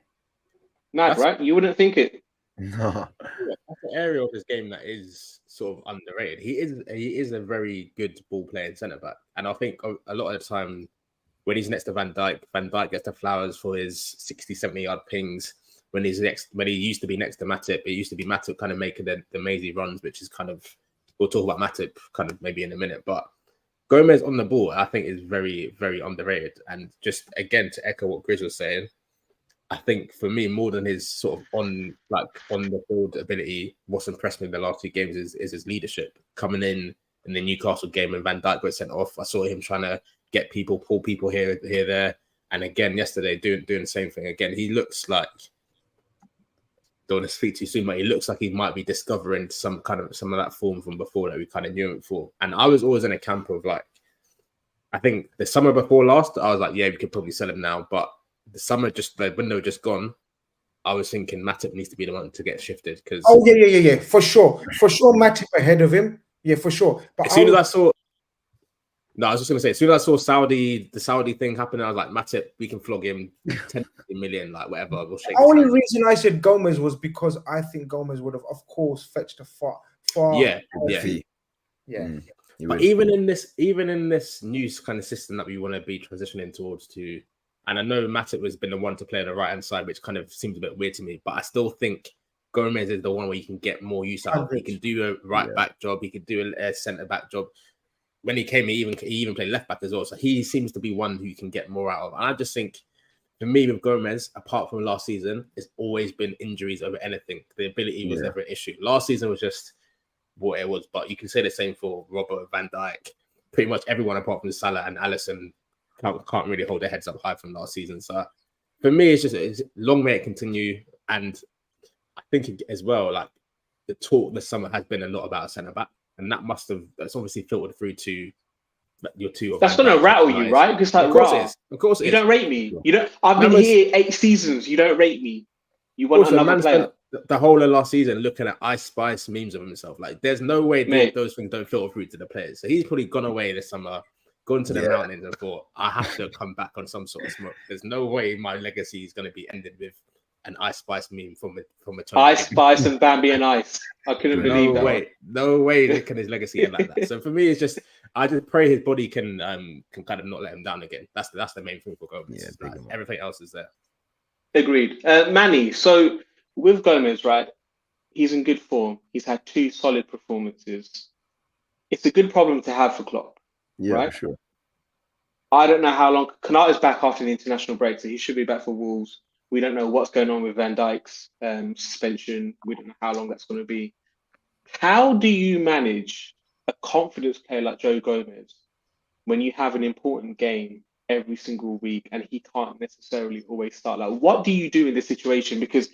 Mad, right? You wouldn't think it. No. That's an area of his game that is sort of underrated. He is a very good ball playing centre back, and I think a lot of the time when he's next to Van Dijk gets the flowers for his 60-70 yard pings. When he used to be next to Matip, it used to be Matip kind of making the mazy runs, which is kind of, we'll talk about Matip kind of maybe in a minute, but Gomez on the ball, I think, is very, very underrated. And just again to echo what Grizz was saying, I think for me, more than his sort of on the field ability, what's impressed me in the last 2 games is his leadership. Coming in the Newcastle game when Van Dijk got sent off, I saw him trying to pull people here, there, and again yesterday doing the same thing. Again, he looks like, don't want to speak too soon, but he looks like he might be discovering some of that form from before that we kind of knew him for. And I was always in a camp of like, I think the summer before last, I was like, yeah, we could probably sell him now. But the window just gone, I was thinking Matip needs to be the one to get shifted. Because yeah, for sure, Matip ahead of him, yeah, for sure. But I was just going to say, as soon as I saw the Saudi thing happen, I was like, Matip, we can flog him 10 million, like whatever. We'll shake the only reason I said Gomez was because I think Gomez would have, of course, fetched a far fee. Yeah. But even in this new kind of system that we want to be transitioning towards to, and I know Matip has been the one to play on the right hand side, which kind of seems a bit weird to me, but I still think Gomez is the one where you can get more use out of. He can do a right back job, he can do a centre back job. when he came, he even played left back as well. So he seems to be one who you can get more out of. And I just think, for me, with Gomez, apart from last season, it's always been injuries over anything. The ability was never an issue. Last season was just what it was, but you can say the same for Robert, Van Dijk. Pretty much everyone apart from Salah and Alisson can't really hold their heads up high from last season. So for me, it's long may it continue. And I think as well, like the talk this summer has been a lot about a centre back, and that's obviously filtered through to your two. That's going to rattle you, right? Because like, of course it is. Of course it is. You don't rate me. You don't. I've been here 8 seasons. You don't rate me. You want also, another player. The whole of last season looking at Ice Spice memes of himself. Like, there's no way those things don't filter through to the players. So he's probably gone away this summer, gone to the mountains and thought, I have to come back on some sort of smoke. There's no way my legacy is going to be ended with an Ice Spice meme from a Ice Spice and Bambi and Ice. I couldn't believe that. No way can his legacy end like that. So for me, it's just I just pray his body can kind of not let him down again. That's the main thing for Gomez. Yeah, everything else is there. Agreed. Manny, so with Gomez, right? He's in good form. He's had 2 solid performances. It's a good problem to have for Klopp. Yeah, right? Sure. I don't know how long. Kanate's back after the international break, so he should be back for Wolves. We don't know what's going on with Van Dijk's suspension. We don't know how long that's going to be. How do you manage a confidence player like Joe Gomez when you have an important game every single week and he can't necessarily always start? Like, what do you do in this situation? Because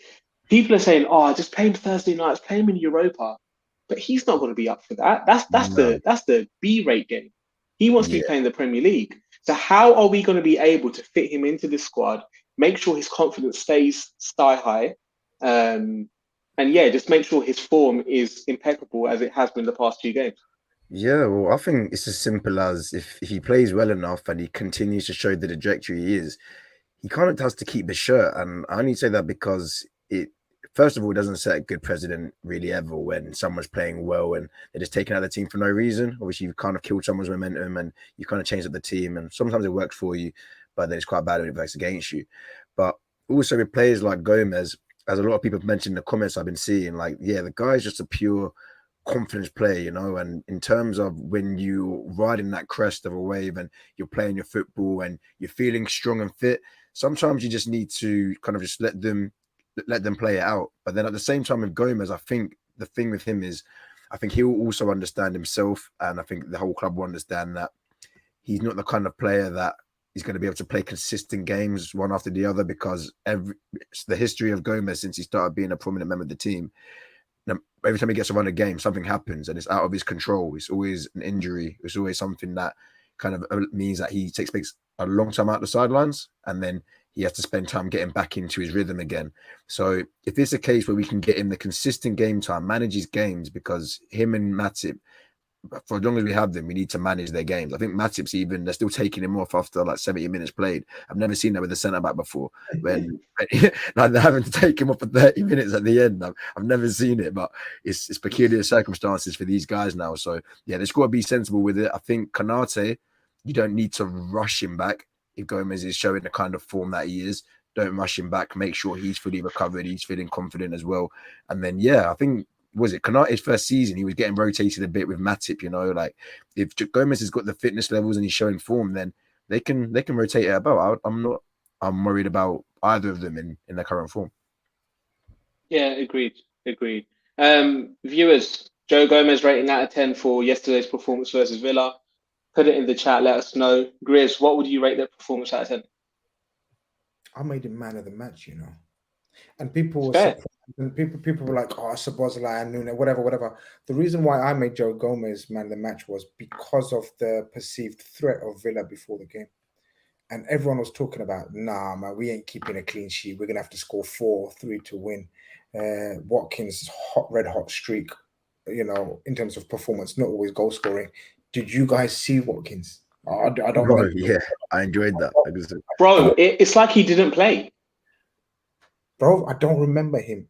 people are saying, "Oh, just play him Thursday nights, play him in Europa," but he's not going to be up for that. That's the B-rate game. He wants to be playing the Premier League. So how are we going to be able to fit him into this squad? Make sure his confidence stays sky high, and just make sure his form is impeccable as it has been the past 2 games. Yeah, well, I think it's as simple as if he plays well enough and he continues to show the trajectory he is, he kind of has to keep the shirt. And I only say that because first of all, it doesn't set a good precedent really ever when someone's playing well and they're just taking out the team for no reason. Obviously, you've kind of killed someone's momentum and you kind of changed up the team. And sometimes it works for you, but then it's quite bad when it works against you. But also with players like Gomez, as a lot of people have mentioned in the comments I've been seeing, like, the guy's just a pure confidence player, and in terms of when you riding that crest of a wave and you're playing your football and you're feeling strong and fit, sometimes you just need to kind of just let them play it out. But then at the same time with Gomez, I think the thing with him is I think he'll also understand himself, and I think the whole club will understand that he's not the kind of player that is going to be able to play consistent games one after the other, because the history of Gomez since he started being a prominent member of the team, every time he gets to run a game, something happens and it's out of his control. It's always an injury. It's always something that kind of means that he takes a long time out the sidelines, and then he has to spend time getting back into his rhythm again. So if it's a case where we can get him the consistent game time, manage his games, because him and Matip, for as long as we have them, we need to manage their games. I think Matip's they're still taking him off after like 70 minutes played. I've never seen that with a centre-back before. When like they're having to take him off for 30 minutes at the end. I've never seen it, but it's peculiar circumstances for these guys now. So they've got to be sensible with it. I think Konate, you don't need to rush him back. If Gomez is showing the kind of form that he is, don't rush him back. Make sure he's fully recovered. He's feeling confident as well. And then, I think, was it Konate's first season, he was getting rotated a bit with Matip, like if Gomez has got the fitness levels and he's showing form, then they can rotate it about. I'm worried about either of them in their current form. Yeah, agreed. Viewers, Joe Gomez rating out of 10 for yesterday's performance versus Villa. Put it in the chat, let us know. Grizz, what would you rate that performance out of 10? I made him man of the match, And people were surprised. And people were like, "Oh, Szoboszlai and Nunez, whatever." The reason why I made Joe Gomez man of the match was because of the perceived threat of Villa before the game, and everyone was talking about, "Nah, man, we ain't keeping a clean sheet. We're gonna have to score 4-3 to win." Watkins' red hot streak, in terms of performance, not always goal scoring. Did you guys see Watkins? I don't know. Yeah, I enjoyed that. Bro, it's like he didn't play. Bro, I don't remember him.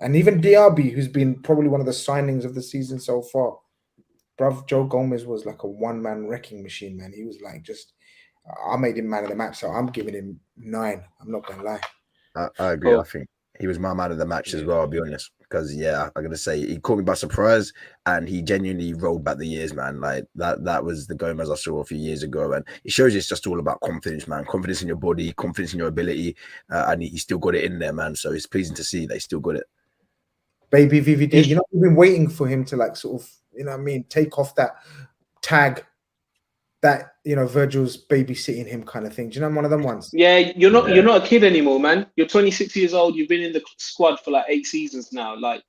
And even Diaby, who's been probably one of the signings of the season so far, bro, Joe Gomez was like a one-man wrecking machine, man. He was like I made him man of the match, so I'm giving him 9. I'm not going to lie. I agree. Cool. He was my man of the match as well, I'll be honest. Because I'm gonna say he caught me by surprise and he genuinely rolled back the years, man. Like that was the Gomez I saw a few years ago. And it shows you it's just all about confidence, man. Confidence in your body, confidence in your ability. And he still got it in there, man. So it's pleasing to see they still got it. Baby VVD, you know, we've been waiting for him to like sort of, you know what I mean, take off that tag that, you know, Virgil's babysitting him kind of thing. Do you know one of them ones? Yeah, you're not a kid anymore, man. You're 26 years old. You've been in the squad for like 8 seasons now. Like,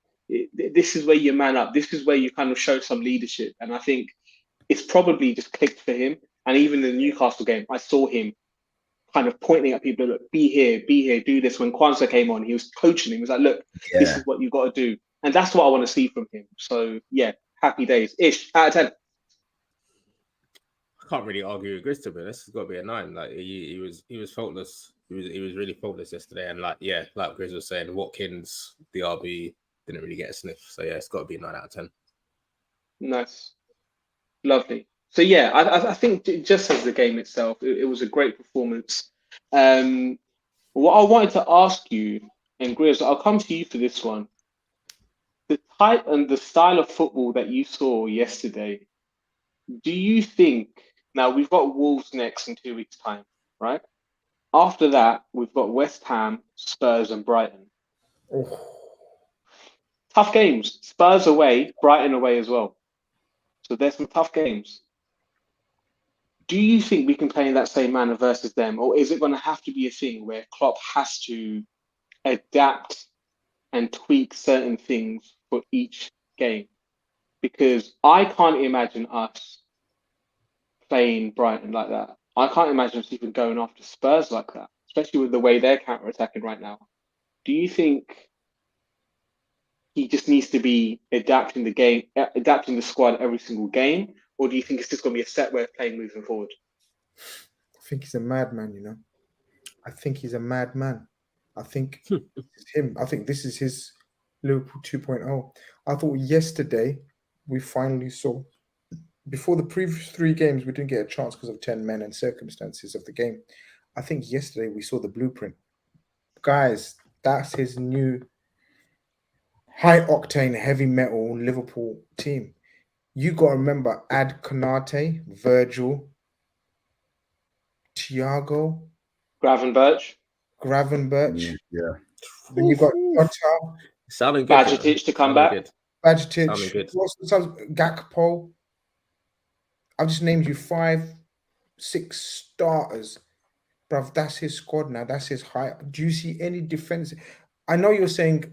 this is where you man up. This is where you kind of show some leadership. And I think it's probably just clicked for him. And even in the Newcastle game, I saw him kind of pointing at people, look, be here, do this. When Kwanzaa came on, he was coaching him. He was like, look, this is what you've got to do. And that's what I want to see from him. So, yeah, happy days. Ish, out of 10. I can't really argue with Grizz, to be honest. It's got to be a 9. Like he was faultless. He was really faultless yesterday. And like Grizz was saying, Watkins, the RB didn't really get a sniff. So yeah, it's got to be a 9 out of 10. Nice, lovely. So yeah, I think just as the game itself, it was a great performance. What I wanted to ask you, and Grizz, I'll come to you for this one. The type and the style of football that you saw yesterday, do you think? Now, we've got Wolves next in 2 weeks' time, right? After that, we've got West Ham, Spurs, and Brighton. Oh. Tough games. Spurs away, Brighton away as well. So there's some tough games. Do you think we can play in that same manner versus them? Or is it going to have to be a thing where Klopp has to adapt and tweak certain things for each game? Because I can't imagine us playing Brighton like that. I can't imagine us even going after Spurs like that, especially with the way they're counter-attacking right now. Do you think he just needs to be adapting the squad every single game? Or do you think it's just going to be a set way of playing moving forward? I think he's a madman, you know. I think he's a madman. I think it's him. I think this is his Liverpool 2.0. I thought yesterday we finally saw. Before the previous 3 games, we didn't get a chance because of 10 men and circumstances of the game. I think yesterday we saw the blueprint. Guys, that's his new high-octane, heavy metal Liverpool team. You got to remember, add Konate, Virgil, Thiago. Gravenberch. Yeah. Then you got Jota. Sounding good. Bajitic to come back. Bajitic. Gakpo. I've just named you 5, 6 starters. Bruv, that's his squad now. That's his height. Do you see any defense? I know you're saying,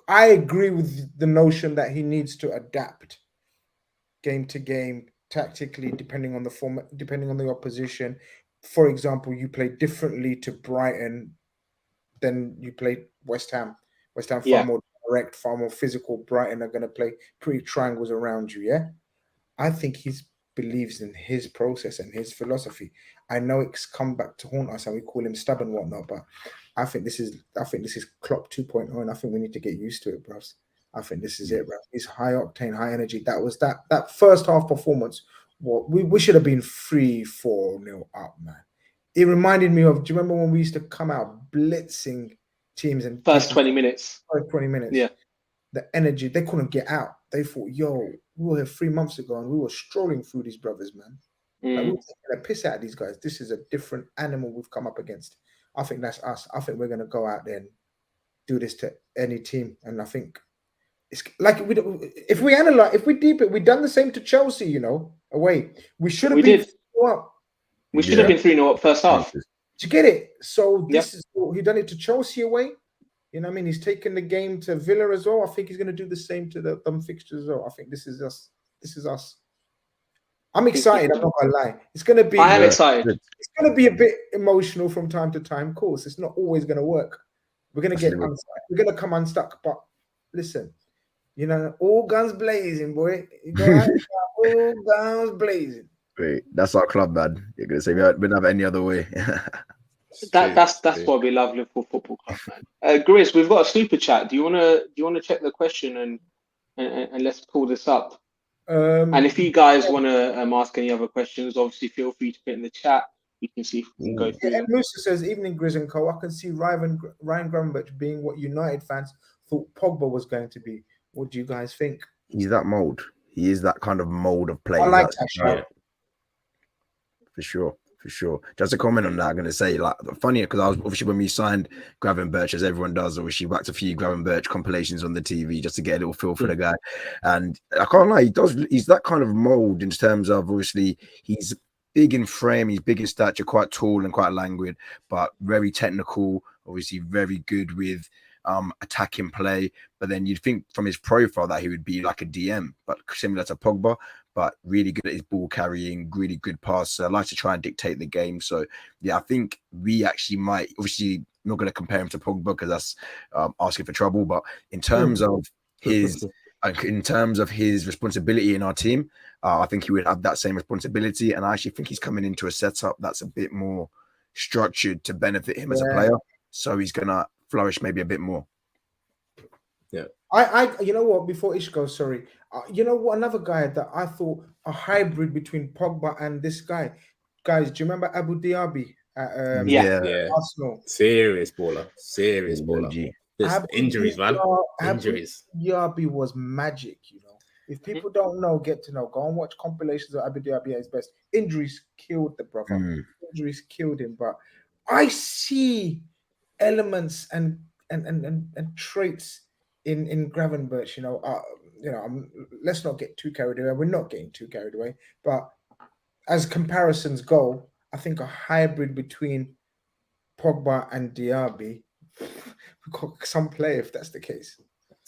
I agree with the notion that he needs to adapt game to game, tactically, depending on the format, depending on the opposition. For example, you play differently to Brighton than you played West Ham. West Ham far more direct, far more physical. Brighton are going to play pretty triangles around you, yeah? I think he believes in his process and his philosophy. I know it's come back to haunt us and we call him stubborn and whatnot, but I think this is Klopp 2.0 and I think we need to get used to it, bros. I think this is it, bro. He's high octane, high energy. That was that first half performance. What we should have been 3-4-0 up, man. It reminded me of, do you remember when we used to come out blitzing teams and first 20 minutes? First 20 minutes. Yeah. The energy, they couldn't get out. They thought, yo, we were here 3 months ago and we were strolling through these brothers, man. Like, we were taking a piss out of these guys. This is a different animal we've come up against. I think that's us. I think we're going to go out there and do this to any team. And I think it's like, if we deep it, we done the same to Chelsea, you know, away. We should have been 3-0 up. We should have been 3-0 up first half. Did you get it? So this is he done it to Chelsea away. You know what I mean? He's taken the game to Villa as well. I think he's going to do the same to the fixtures as well. I think this is us. This is us. I'm excited. I'm not going to lie. It's going to be. I am excited. It's going to be a bit emotional from time to time. Of course, it's not always going to work. We're going to get unstuck. We're going to come unstuck. But listen, you know, all guns blazing, boy. You go out, all guns blazing. Wait, that's our club, man. You're going to say we don't have any other way. That's why we love Liverpool Football Club, man. Grizz, we've got a super chat. Do you wanna check the question and let's pull this up? And if you guys want to ask any other questions, obviously feel free to put in the chat. we can see if we can go through And them. Musa says, "Evening Grizz and Co. I can see Ryan Gravenberch being what United fans thought Pogba was going to be. What do you guys think?" He's that mold. He is that kind of mold of play. I like That's that shout. for sure. For sure. Just a comment on that, I'm going to say, like, funny, because I was obviously when we signed Gravenberch, as everyone does, obviously whacked a few Gravenberch compilations on the TV just to get a little feel for the guy. And I can't lie, he's that kind of mold in terms of, obviously, he's big in frame, he's big in stature, quite tall and quite languid, but very technical, obviously very good with attacking play. But then you'd think from his profile that he would be like a DM, but similar to Pogba, but really good at his ball carrying, really good passer, likes to try and dictate the game. So yeah, I think we actually might, obviously not going to compare him to Pogba because that's asking for trouble, but in terms of his responsibility in our team, I think he would have that same responsibility. And I actually think he's coming into a setup that's a bit more structured to benefit him as a player. So he's going to flourish maybe a bit more. Yeah. I you know what, before Ish goes, sorry, you know what, another guy that I thought a hybrid between Pogba and this guy, guys, do you remember Abu Dhabi at Yeah. Arsenal? Serious baller. Just injuries, man. Injuries. Abu Dhabi was magic, you know. If people don't know, get to know. Go and watch compilations of Abu Dhabi at his best. Injuries killed the brother. Injuries killed him. But I see elements and traits in Gravenberch, you know, let's not get too carried away. We're not getting too carried away, but as comparisons go, I think a hybrid between Pogba and Diaby, some play if that's the case.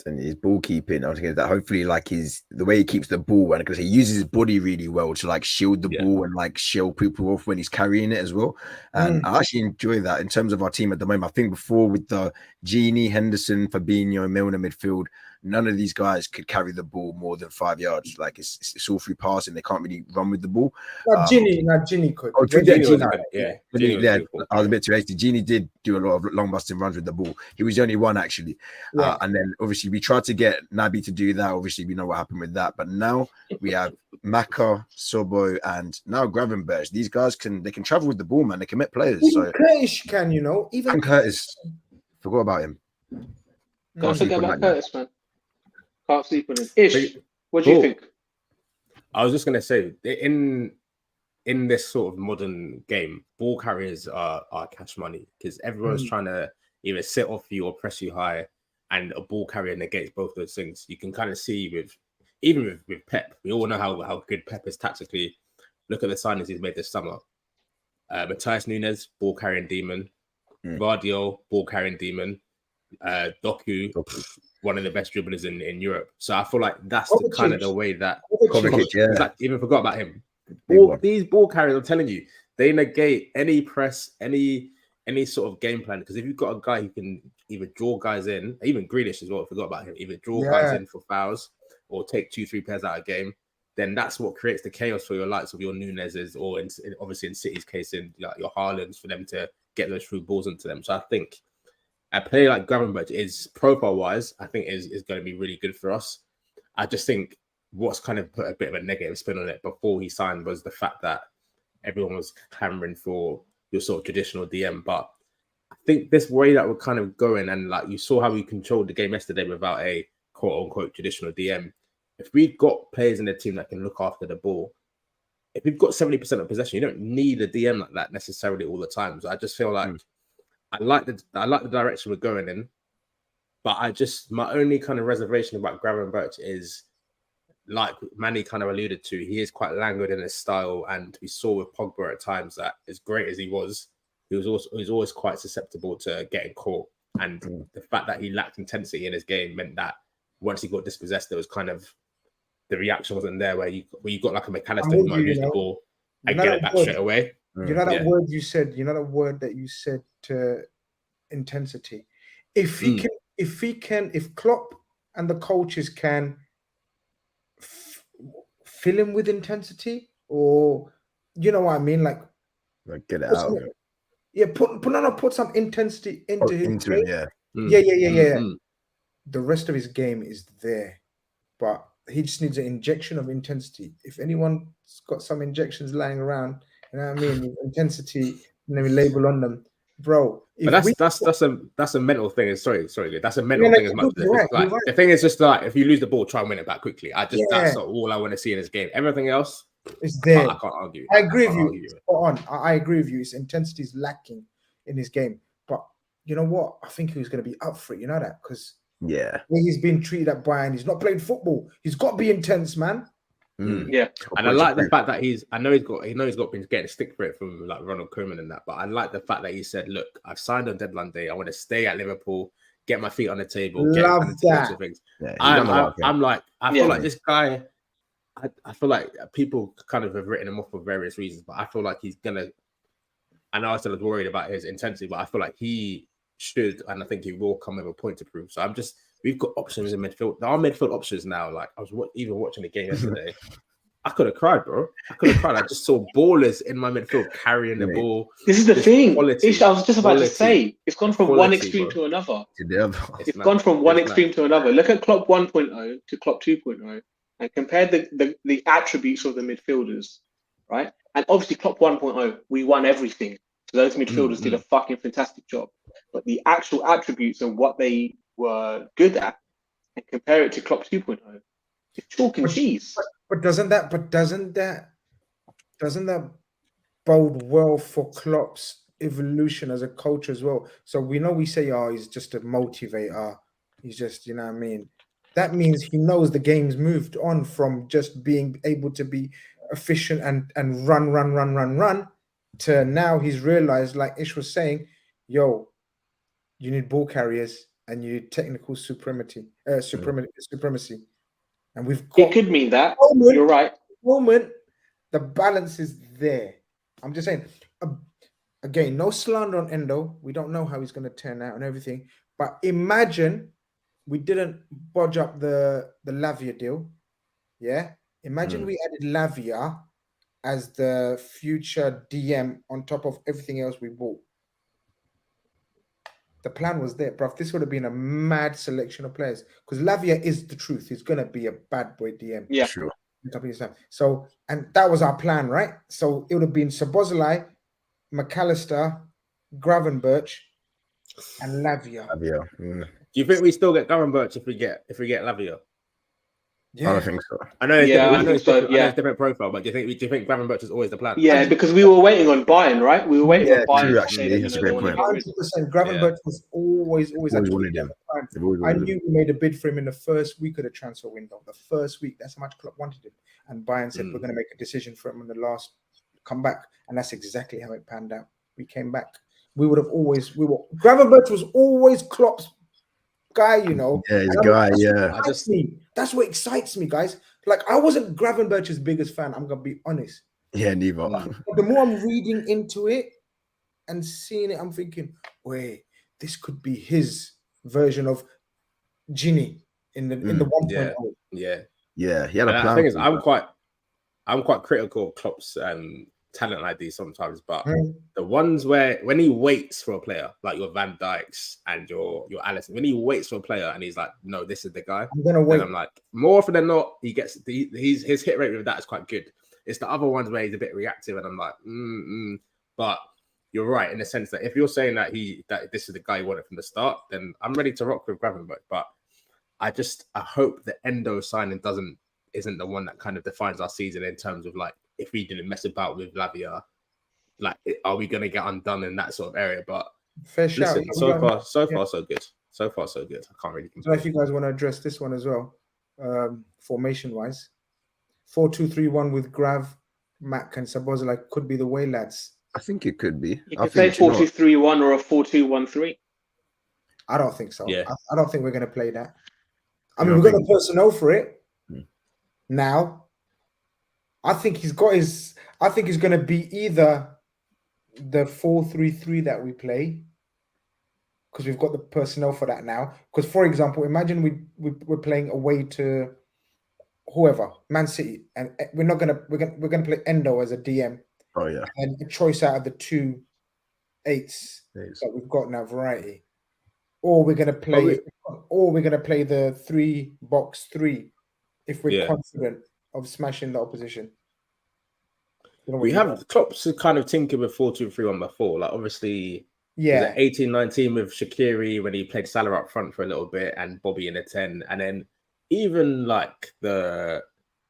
And his ball keeping, I was thinking that hopefully, like, the way he keeps the ball, and because he uses his body really well to like shield the ball and like shield people off when he's carrying it as well. And I actually enjoy that in terms of our team at the moment. I think before with the Gini, Henderson, Fabinho, Milner midfield, none of these guys could carry the ball more than 5 yards. Like it's all through passing. They can't really run with the ball. Gini could. Oh, Gini I was a bit too hasty. Gini did do a lot of long busting runs with the ball. He was the only one actually. And then obviously we tried to get Naby to do that. Obviously we know what happened with that. But now we have Maka, Sobo, and now Gravenberch. These guys can travel with the ball, man. They can make players. Even Curtis can, you know. Even Curtis. Forgot about him. Don't forget about Curtis, man. Can't sleep on him. Ish, what do you think? I was just gonna say, in this sort of modern game, ball carriers are cash money because everyone's trying to either sit off you or press you high, and a ball carrier negates both those things. You can kind of see with Pep. We all know how good Pep is tactically. Look at the signings he's made this summer. Matthias Nunez, ball carrying demon. Vardio, ball carrying demon. Doku, one of the best dribblers in Europe. So I feel like that's the kind of the way that Kovacic, even forgot about him. These ball carriers, I'm telling you, they negate any press, any sort of game plan. Because if you've got a guy who can either draw guys in, even Grealish as well, forgot about him, either draw guys in for fouls or take 2-3 pairs out of game, then that's what creates the chaos for your likes of your Nunez's, or obviously in City's case, in like your Haalands, for them to get those through balls into them. So I think a player like Gravenberch is profile-wise, I think is going to be really good for us. I just think what's kind of put a bit of a negative spin on it before he signed was the fact that everyone was clamoring for your sort of traditional DM. But I think this way that we're kind of going, and like you saw how we controlled the game yesterday without a quote-unquote traditional DM. If we've got players in the team that can look after the ball, if we've got 70% of possession, you don't need a DM like that necessarily all the time. So I just feel like I like the direction we're going in, but my only kind of reservation about Gravenberch is, like Manny kind of alluded to, he is quite languid in his style, and we saw with Pogba at times that as great as he was always quite susceptible to getting caught, and the fact that he lacked intensity in his game meant that once he got dispossessed, there was kind of the reaction wasn't there where you got like a McAllister who might lose the ball and get it back straight away. You know that word you said. You know that word that you said to intensity. If Klopp and the coaches can fill him with intensity, or you know what I mean, like get it out. Put some intensity into his game. The rest of his game is there, but he just needs an injection of intensity. If anyone's got some injections lying around, You know what I mean? Intensity, and then we label on them, bro. But that's a mental thing. Sorry, that's a mental Yeah, thing as much as you're like right. the thing is just like if you lose the ball, try and win it back quickly. That's Yeah. not all I want to see in this game. Everything else, It's there. I can't argue. I agree with you. Spot on. I agree with you. His intensity is lacking in his game. But you know what? I think he was going to be up for it. You know that? Because he's been treated at Bayern. He's not played football. He's got to be intense, man. Yeah, and I like the fact that he's been getting stick for it from like Ronald Koeman and that, but I like the fact that he said, "Look, I've signed on deadline day. I want to stay at Liverpool, get my feet on the table, Love that. Things." Yeah, I feel like this guy. I feel like people kind of have written him off for various reasons, but I feel like he's gonna. I know I still was worried about his intensity, but I feel like he should, and I think he will come with a point to prove. So we've got options in midfield. Our midfield options now, like I was even watching the game yesterday. I could have cried, bro. I just saw ballers in my midfield carrying the ball. This is the thing. I was just about to say, it's gone from one extreme to another. It's gone from one extreme to another. Look at Klopp 1.0 to Klopp 2.0 and compare the attributes of the midfielders, right? And obviously Klopp 1.0, we won everything. So those midfielders did a fucking fantastic job. But the actual attributes and what they were good at, and compare it to Klopp 2.0, it's chalk and cheese. But doesn't that bode well for Klopp's evolution as a coach as well? So we say, oh, he's just a motivator. He's just, you know what I mean? That means he knows the game's moved on from just being able to be efficient and run to now he's realized, like Ish was saying, yo, you need ball carriers and you need technical supremacy. And we've got, it could mean that. You're right. Moment, the balance is there. I'm just saying, again, no slander on Endo. We don't know how he's going to turn out and everything. But imagine we didn't budge up the Lavia deal. Yeah? Imagine we added Lavia as the future DM on top of everything else we bought. The plan was there, bruv. This would have been a mad selection of players because Lavia is the truth. He's going to be a bad boy DM. Yeah, sure. So, and that was our plan, right? So it would have been Szoboszlai, McAllister, Gravenberch, and Lavia. Do you think we still get Gravenberch if we get Lavia? Yeah. I don't think so. I know it's different profile, but do you think Gravenberch is always the plan? Yeah, because we were waiting on Bayern, right? We were waiting on Bayern. True, actually, that's a great point. 100%. Gravenberch was always wanted him. I knew we made a bid for him in the first week of the transfer window. The first week, that's how much Klopp wanted him. And Bayern said, we're going to make a decision for him in the last comeback. And that's exactly how it panned out. We came back. Gravenberch was always Klopp's guy, you know. Yeah, he's a guy, That's what excites me, guys. Like, I wasn't Gravenberch's biggest fan. I'm going to be honest. Yeah, neither. But the more I'm reading into it and seeing it, I'm thinking, wait, this could be his version of Ginny in the 1.0. Yeah. He had a plan. The thing is, I'm quite critical of Klopp's talent ID sometimes, but the ones where when he waits for a player, like your Van Dijks and your Allister, when he waits for a player and he's like, no, this is the guy, I'm gonna wait. I'm like, more often than not, he gets his hit rate with that is quite good. It's the other ones where he's a bit reactive, and I'm like, But you're right in the sense that if you're saying that this is the guy you wanted from the start, then I'm ready to rock with Gravenberch. But I hope the Endo signing isn't the one that kind of defines our season in terms of like, if we didn't mess about with Lavia, like, are we going to get undone in that sort of area? But fair shout. Listen, so far, so good. So far, so good. I can't really complain. So if you guys want to address this one as well, formation-wise, 4-2-3-1 with Grav, Mac, and Szoboszlai could be the way, lads. I think it could be. You could say 4-2-3-1 or a 4-2-1-3. I don't think so. Yeah. I don't think we're going to play that. I mean, we've got the personnel for it now. I think he's going to be either the 4-3-3 that we play, because we've got the personnel for that now. Because, for example, imagine we're playing away to whoever, Man City, and we're gonna play Endo as a DM. Oh yeah, and a choice out of the 2 8s that we've got now, variety. Or we're gonna play, the 3-box-3 if we're confident of smashing the opposition. We have Klopp's kind of tinkered with 4-2-3-1 before. Like obviously, yeah, 18-19 with Shaqiri when he played Salah up front for a little bit and Bobby in the 10, and then even like the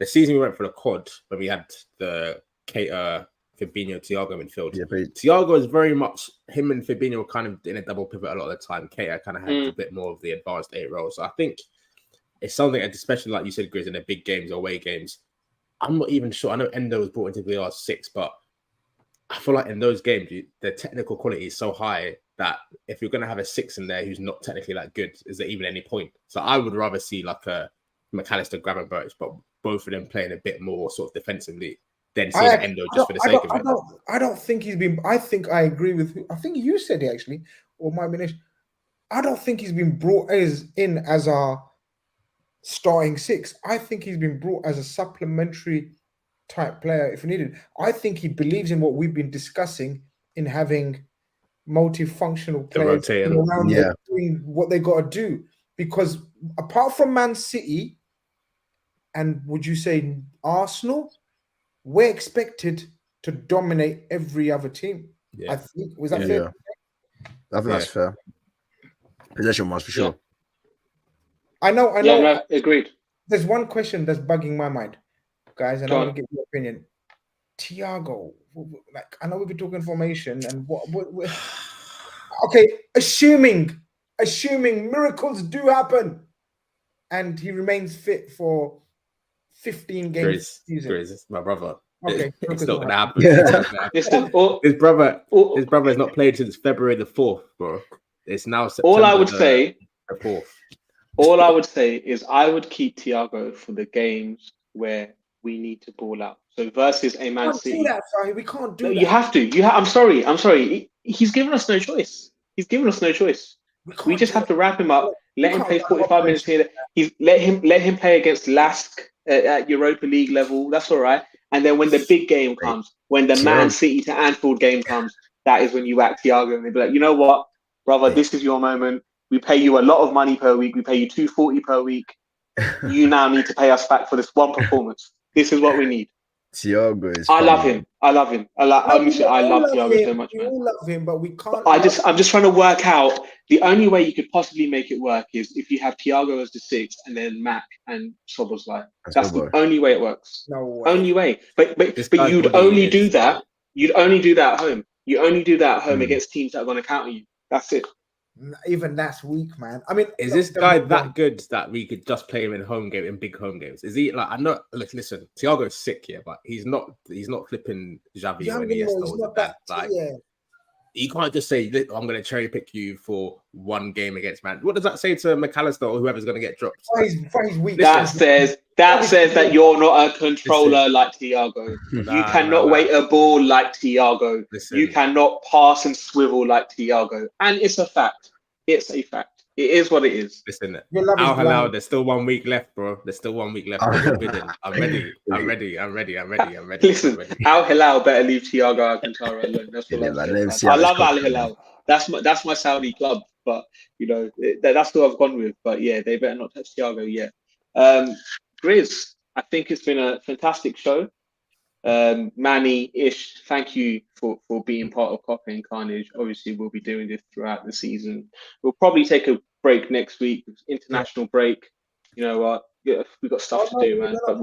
season we went for the quad when we had the Keita, Fabinho, Thiago midfield. Yeah, but Thiago is very much him and Fabinho were kind of in a double pivot a lot of the time. Keita kind of had a bit more of the advanced 8 role. So I think it's something, especially like you said, Grizz, in the big games or away games. I'm not even sure. I know Endo was brought into VR 6, but I feel like in those games, the technical quality is so high that if you're going to have a 6 in there who's not technically that good, is there even any point? So I would rather see like a McAllister, Gravenberch, but both of them playing a bit more sort of defensively than seeing Endo just for the sake of it. I don't think he's been. I think I agree with. I think you said it actually, or my Nish. I don't think he's been brought in as our starting 6. I think he's been brought as a supplementary type player if needed. I think he believes in what we've been discussing in having multifunctional players around doing what they got to do. Because apart from Man City and would you say Arsenal, we're expected to dominate every other team. Yeah. I think was that fair? I think that's fair. Possession wise for sure. I know. Yeah, no, agreed. There's one question that's bugging my mind, guys, and I want to get your opinion. Thiago, like I know we've been talking formation and what okay, assuming miracles do happen and he remains fit for 15 games season. Grizz, my brother. Okay, it's not gonna happen. His brother has not played since February the 4th, bro. It's now September all I would say the 4th. All I would say is I would keep Thiago for the games where we need to ball out. So versus a Man City. We can't do that. You have to. I'm sorry. He's given us no choice. We just have to wrap him up. Let him play 45 minutes here. Let him play against Lask at Europa League level. That's all right. And then when the big game comes, when the Man City to Anfield game comes, that is when you whack Thiago and they be like, you know what, brother, this is your moment. We pay you a lot of money per week. We pay you $240 per week. You now need to pay us back for this one performance. This is what we need. Thiago is. I love him. I love Thiago so much, man. We all love him, but we can't. I'm just trying to work out the only way you could possibly make it work is if you have Thiago as the 6 and then Mac and Szoboszlai. That's the only way it works. No way. Only way. But you'd only do that. You'd only do that at home. You only do that at home against teams that are going to counter you. That's it. Even that's weak, man. I mean, is this guy that good that we could just play him in big home games? Is he like? I know. Look, listen, Thiago's sick here, but he's not flipping Xavi or Iniesta. You can't just say I'm going to cherry pick you for one game against Man. What does that say to McAllister or whoever's going to get dropped? He's weak. That says that you're not a controller like Thiago. You cannot wait a ball like Thiago. You cannot pass and swivel like Thiago. And it's a fact. It is what it is. Listen, Al Hilal, there's still 1 week left, bro. There's still 1 week left. I'm ready. Listen, Al Hilal better leave Thiago Alcantara alone. That's what I'm saying. I love Al Hilal. That's my Saudi club, but that's who I've gone with. But yeah, they better not touch Thiago yet. Grizz, I think it's been a fantastic show. Manny, Ish, thank you for being part of KopEnd Khanage. Obviously, we'll be doing this throughout the season. We'll probably take a break next week, international break. You know what? We've got stuff to do, man. But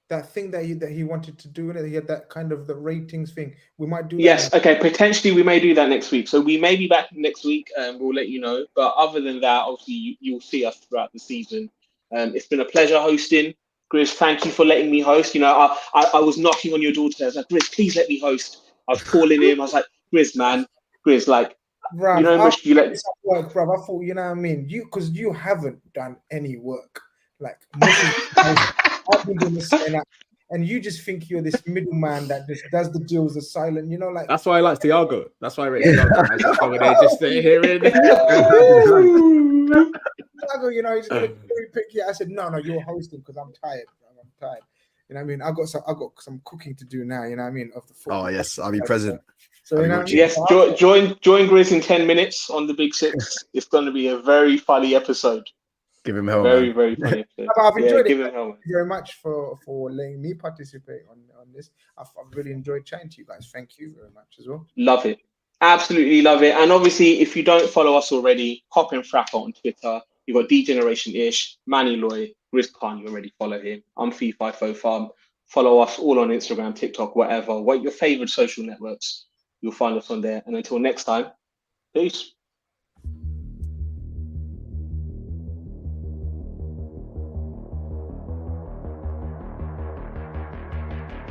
that thing that he wanted to do, and he had that kind of the ratings thing. We might do. Yes, okay. Potentially, we may do that next week. So we may be back next week, and we'll let you know. But other than that, obviously, you'll see us throughout the season. It's been a pleasure hosting. Grizz, thank you for letting me host. You know, I was knocking on your door today. I was like, Grizz, please let me host. I was calling him. I was like, Grizz, like, bruv, you know, you let work, bruv. I thought, you know what I mean? Because you haven't done any work. Like, I've been doing this and you just think you're this middleman that just does the deals, the silent, you know, like. That's why I like Thiago. That's why I rate Thiago. Just here and Thiago, you know, he's gonna pick you. I said, no, you're hosting because I'm tired. I'm tired. You know what I mean? I got some cooking to do now. You know what I mean? Of the football. Oh yes, I'll be present. So you know, yes, join Grizz in 10 minutes on the Big Six. It's going to be a very funny episode. Give him hell, Very, man. very funny episode. I've enjoyed give it. him hell, man. Thank you very much for letting me participate on this. I've really enjoyed chatting to you guys. Thank you very much as well. Love it. Absolutely love it. And obviously, if you don't follow us already, KopEndFracas on Twitter. You've got D-Generation-ish, Manny Loy, Riz Khan, you already follow him. I'm FIFO Farm. Follow us all on Instagram, TikTok, whatever. What your favorite social networks. You'll find us on there. And until next time, peace.